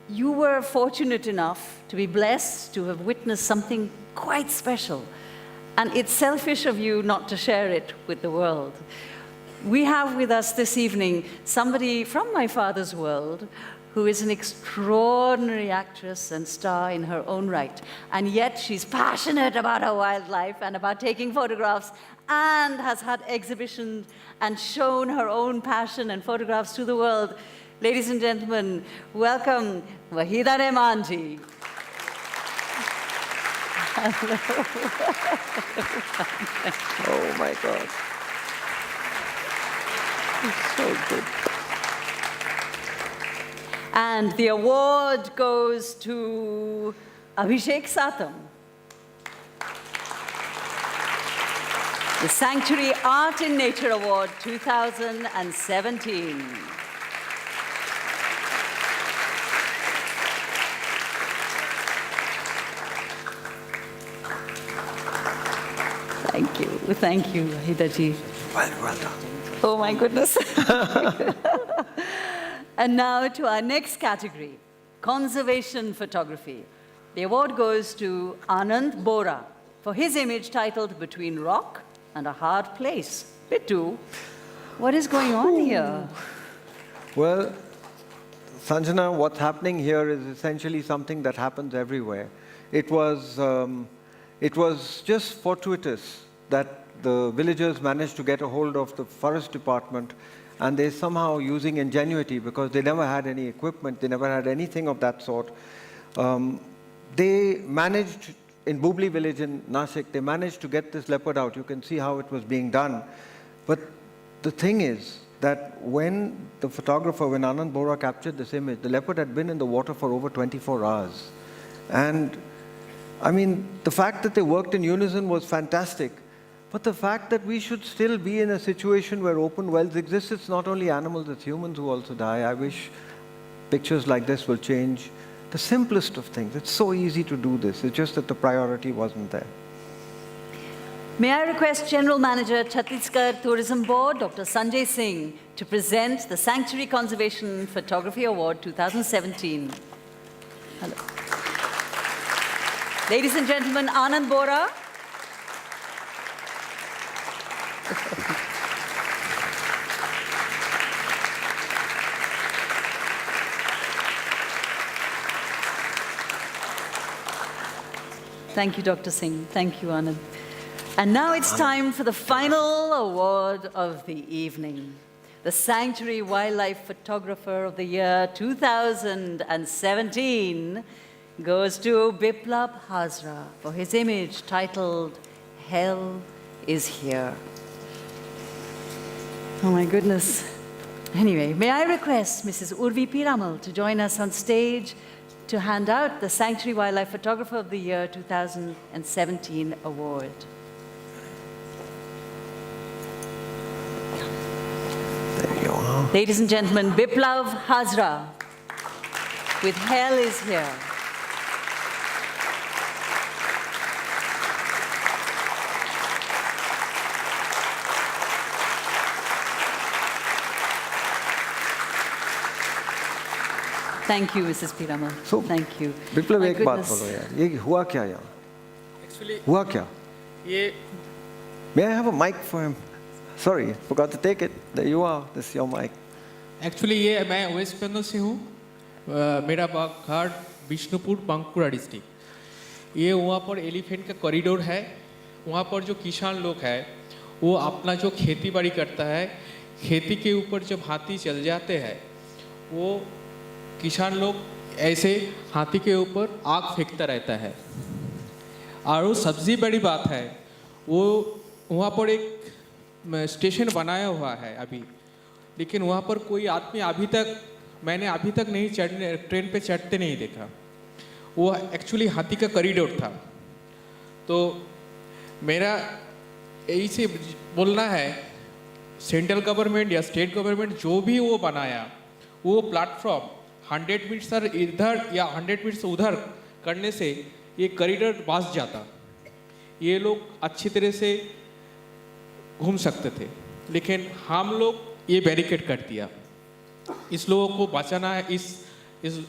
you were fortunate enough to be blessed to have witnessed something quite special. And it's selfish of you not to share it with the world. We have with us this evening somebody from my father's world who is an extraordinary actress and star in her own right. And yet she's passionate about her wildlife and about taking photographs, and has had exhibitions and shown her own passion and photographs to the world. Ladies and gentlemen, welcome Wahida Rehmanji. Oh my God. It's so good. And the award goes to Abhishek Satam. The Sanctuary Art in Nature Award 2017. Thank you, Hidaji. Well done. Oh my goodness. And now to our next category, conservation photography. The award goes to Anand Bora for his image titled Between Rock and a Hard Place. Bittu, what is going on here? Well, Sanjana, what's happening here is essentially something that happens everywhere. It was just fortuitous that the villagers managed to get a hold of the forest department, and they somehow, using ingenuity, because they never had any equipment, they never had anything of that sort, they managed, in Bubli village in Nashik, they managed to get this leopard out. You can see how it was being done. But the thing is that when the photographer, when Anand Bora captured this image, the leopard had been in the water for over 24 hours. And I mean, the fact that they worked in unison was fantastic. But the fact that we should still be in a situation where open wells exist, it's not only animals, it's humans who also die. I wish pictures like this will change the simplest of things. It's so easy to do this. It's just that the priority wasn't there. May I request General Manager, Chhattisgarh Tourism Board, Dr. Sanjay Singh, to present the Sanctuary Conservation Photography Award 2017. Hello. Ladies and gentlemen, Anand Bora. Thank you, Dr. Singh. Thank you, Anand. And now it's time for the final award of the evening. The Sanctuary Wildlife Photographer of the Year 2017 goes to Biplab Hazra for his image titled Hell is Here. Oh my goodness. Anyway, may I request Mrs. Urvi Piramal to join us on stage to hand out the Sanctuary Wildlife Photographer of the Year 2017 award. There you are. Ladies and gentlemen, Biplav Hazra with Hell is Here. Thank you, Mrs. Piramal. So, thank you. Biplab My एक बात goodness. बोलो यार, ये हुआ क्या यहाँ? Actually, हुआ क्या? ये May I have a mic for him? Sorry, forgot to take it. There you are. This is your mic. Actually ये मैं वेस्ट बंगाल से हूँ. मेरा घर विष्णुपुर बांकुड़ा डिस्ट्रिक्ट. ये वहाँ पर एलिफेंट का कॉरिडोर है. वहाँ पर जो किसान लोग हैं वो अपना जो खेती बाड़ी करता है, खेती के ऊपर जब हाथी चल जाते हैं वो किसान लोग ऐसे हाथी के ऊपर आग फेंकता रहता है. और सबसे बड़ी बात है वो वहाँ पर एक स्टेशन बनाया हुआ है अभी, लेकिन वहाँ पर कोई आदमी मैंने अभी तक नहीं ट्रेन पे चढ़ते नहीं देखा. वो एक्चुअली हाथी का कॉरिडोर था. तो मेरा यही से बोलना है, सेंट्रल गवर्नमेंट या स्टेट गवर्नमेंट जो भी वो बनाया, वो प्लेटफॉर्म 100 मीटर इधर या 100 मीटर उधर करने से ये कॉरिडोर बच जाता. ये लोग अच्छी तरह से घूम सकते थे, लेकिन हम लोग ये बैरिकेड कर दिया. इस लोगों को बचाना है, इस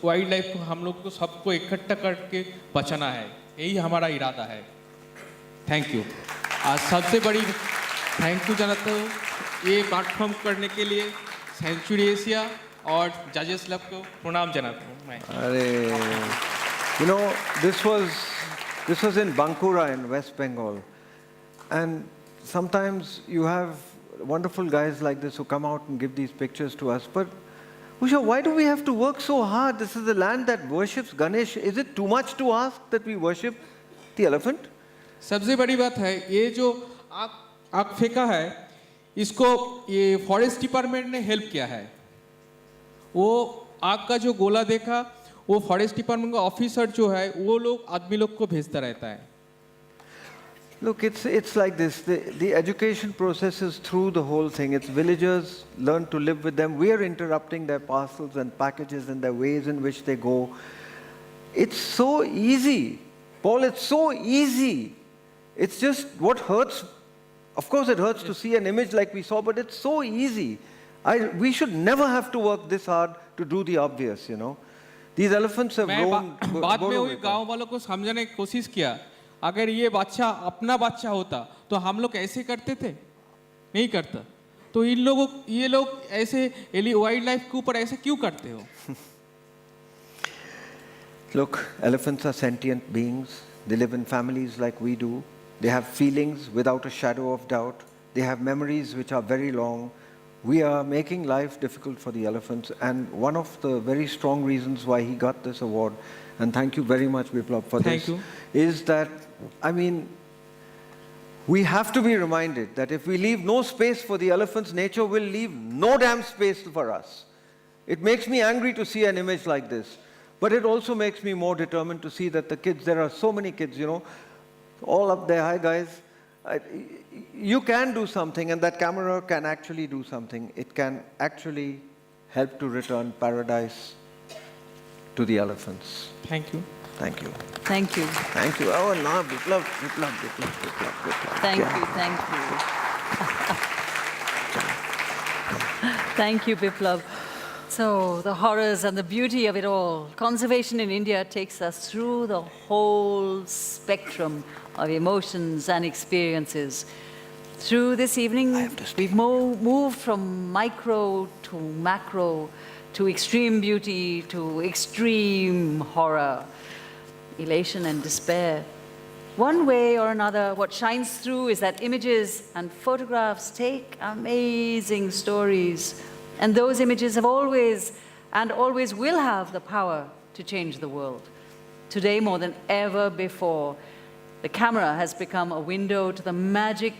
वाइल्ड लाइफ को हम लोग को सबको इकट्ठा करके बचाना है. यही हमारा इरादा है. Thank you. आज सबसे बड़ी थैंक यू जानता हूँ ये प्लेटफॉर्म करने के लिए सेंचुरी एशिया और जजेस लोग को प्रणाम जनाता हूँ मैं। You know, this was in Bankura in West Bengal. And sometimes you have wonderful guys like this who come out and give these pictures to us. But Usha, why do we have to work so hard? This is a land that worships Ganesh. Is it too much to ask that we worship the elephant? सबसे बड़ी बात है ये जो आग फेंका है इसको ये फॉरेस्ट डिपार्टमेंट ने हेल्प किया है। वो आग का जो गोला देखा वो फॉरेस्ट डिपार्टमेंट का ऑफिसर जो है वो लोग आदमी लोग को भेजता रहता है। Look, it's like this. The education process is through the whole thing. It's villagers learn to live with them. We are interrupting their parcels and packages and the ways in which they go. It's so easy. Paul, it's so easy. It's just what hurts. Of course, it hurts to see an image like we saw, but it's so easy. We should never have to work this hard to do the obvious, you know. These elephants have grown. बाद में वही गांव वालों को समझाने की कोशिश किया अगर ये बच्चा अपना बच्चा होता तो हम लोग ऐसे करते थे नहीं करता तो ये लोग ऐसे वाइल्ड लाइफ के ऊपर ऐसे क्यों करते हो? Look, elephants are sentient beings. They live in families like we do. They have feelings without a shadow of doubt. They have memories which are very long. We are making life difficult for the elephants, and one of the very strong reasons why he got this award, and thank you very much, Biplab, for this, is that, I mean, we have to be reminded that if we leave no space for the elephants, nature will leave no damn space for us. It makes me angry to see an image like this, but it also makes me more determined to see that the kids, there are so many kids, you know, all up there, hi guys, you can do something, and that camera can actually do something. It can actually help to return paradise to the elephants. Thank you. Thank you. Thank you. Thank you. Oh, no, Biplab. Thank you, thank you. Thank you, Biplab. So, the horrors and the beauty of it all. Conservation in India takes us through the whole spectrum of emotions and experiences. Through this evening, we've moved from micro to macro, to extreme beauty, to extreme horror, elation and despair. One way or another, what shines through is that images and photographs take amazing stories, and those images have always and always will have the power to change the world. Today, more than ever before, the camera has become a window to the magic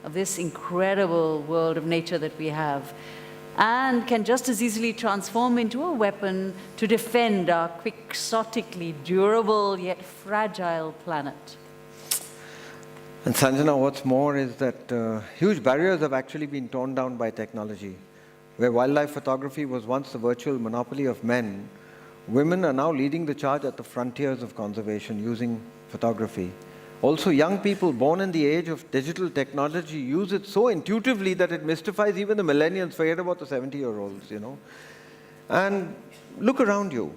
of this incredible world of nature that we have, and can just as easily transform into a weapon to defend our quixotically durable yet fragile planet. And Sanjana, what's more is that huge barriers have actually been torn down by technology. Where wildlife photography was once the virtual monopoly of men, women are now leading the charge at the frontiers of conservation using photography. Also, young people born in the age of digital technology use it so intuitively that it mystifies even the millennials, forget about the 70-year-olds, you know. And look around you.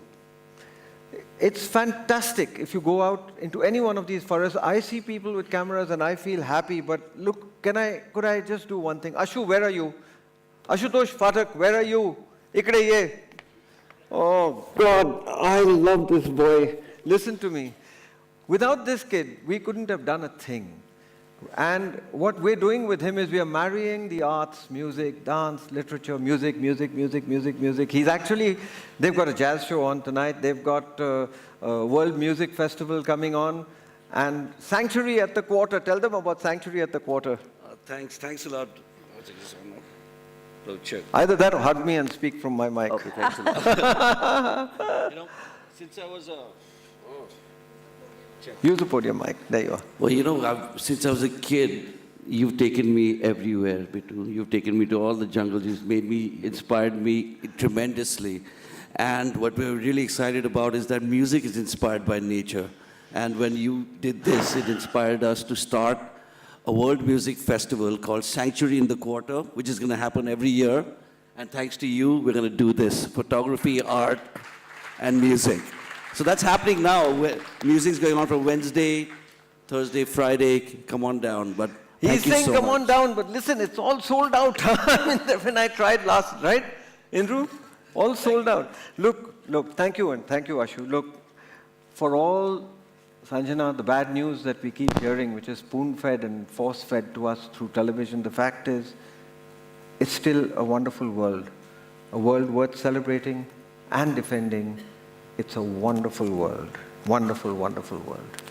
It's fantastic if you go out into any one of these forests. I see people with cameras and I feel happy, but look, could I just do one thing? Ashu, where are you? Ashutosh Phatak, where are you? Ikde ye. Oh, God, I love this boy. Listen to me. Without this kid, we couldn't have done a thing. And what we're doing with him is we are marrying the arts, music, dance, literature, music. He's actually, they've got a jazz show on tonight. They've got a World Music Festival coming on. And Sanctuary at the Quarter. Tell them about Sanctuary at the Quarter. Thanks a lot. Either that or hug me and speak from my mic. Okay, thanks a lot. Since I was Use the podium mic. There you are. Well, since I was a kid, you've taken me everywhere, Bitul. You've taken me to all the jungles. You've inspired me tremendously. And what we're really excited about is that music is inspired by nature. And when you did this, it inspired us to start a world music festival called Sanctuary in the Quarter, which is going to happen every year. And thanks to you, we're going to do this: photography, art, and music. So that's happening now. Music's going on from Wednesday, Thursday, Friday. Come on down. But he's saying come on down, but listen, it's all sold out. I mean, when I tried last, right, Indru? All sold out. Look, thank you, and thank you, Ashu. Look, for all, Sanjana, the bad news that we keep hearing, which is spoon-fed and force-fed to us through television, the fact is, it's still a wonderful world. A world worth celebrating and defending. It's a wonderful world. Wonderful, wonderful world.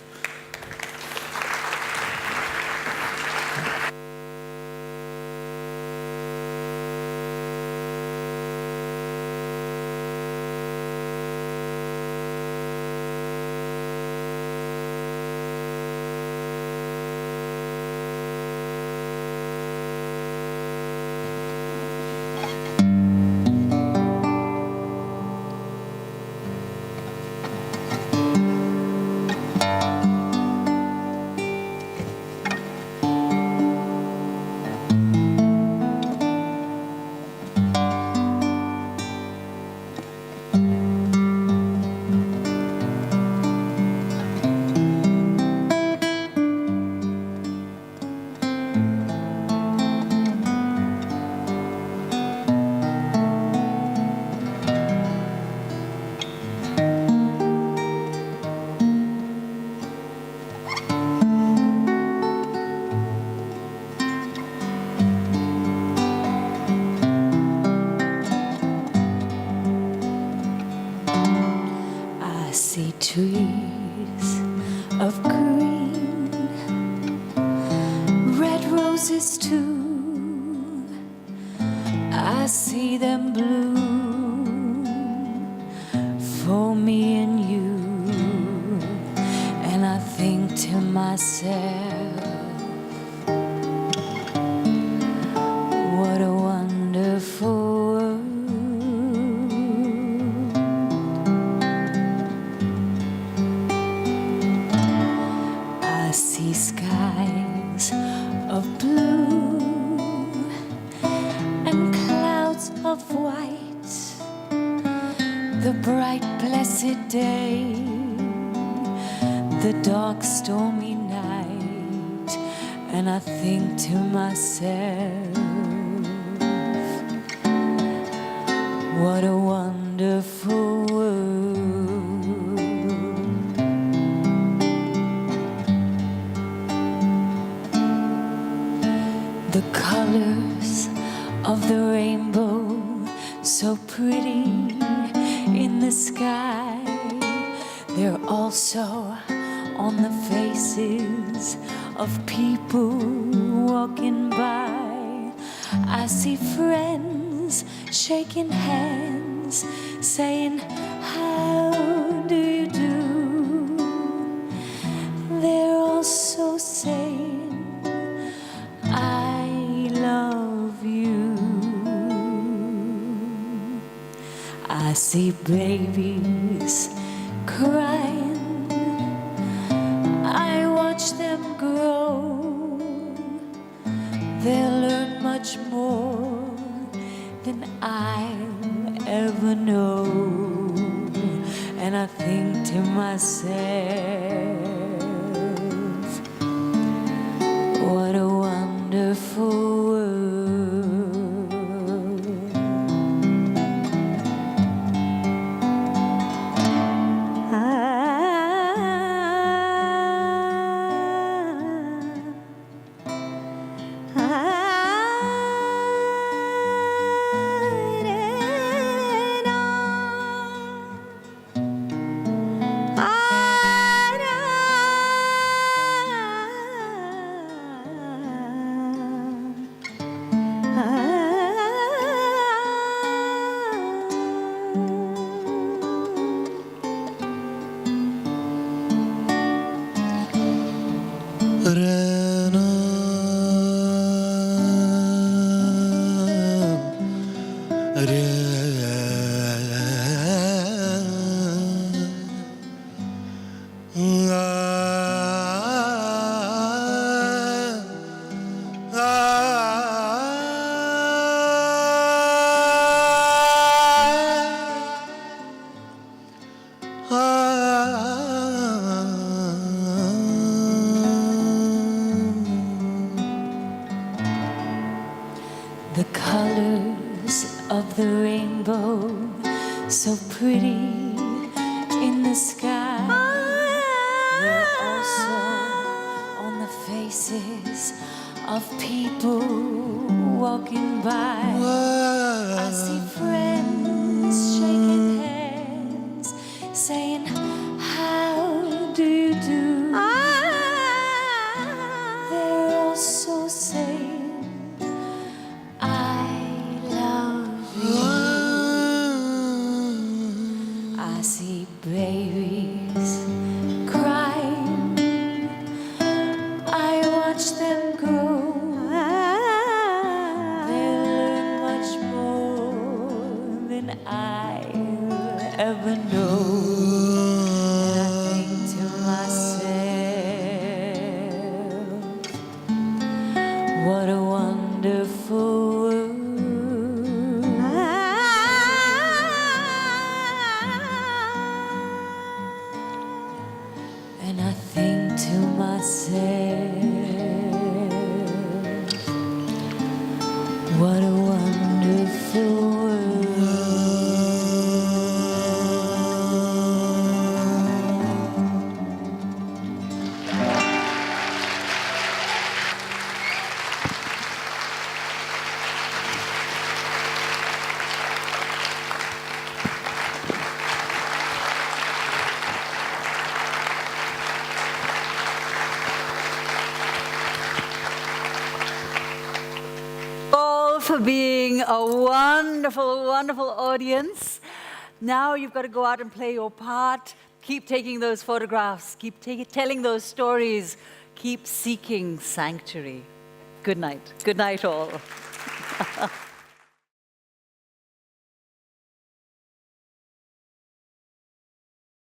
I see trees of green, red roses too. I see them bloom for me and you, and I think to myself, what a wonderful world. I see skies of blue and clouds of white, the bright blessed day, the dark stormy night, and I think to myself, what a wonderful world. The colors of the rainbow, so pretty in the sky, they're also on the faces of people walking by. I see friends shaking hands, saying, how do you do? They're also saying, I love you. I see babies crying, I watch them grow. They'll learn much more than I'll ever know. And I think to myself, what a wonderful world. The colors of the rainbow, the sky. They're also on the faces of people walking by. I see friends shaking hands, saying, how do you do? They're also saying, I love you. I see babies crying, I watch them grow. They learn much more than I'll ever know. And I think to myself, what a wonderful world. And I think to myself, what a wonderful world. All for being a wonderful, wonderful audience. Now you've got to go out and play your part. Keep taking those photographs. Keep telling those stories. Keep seeking sanctuary. Good night. Good night, all.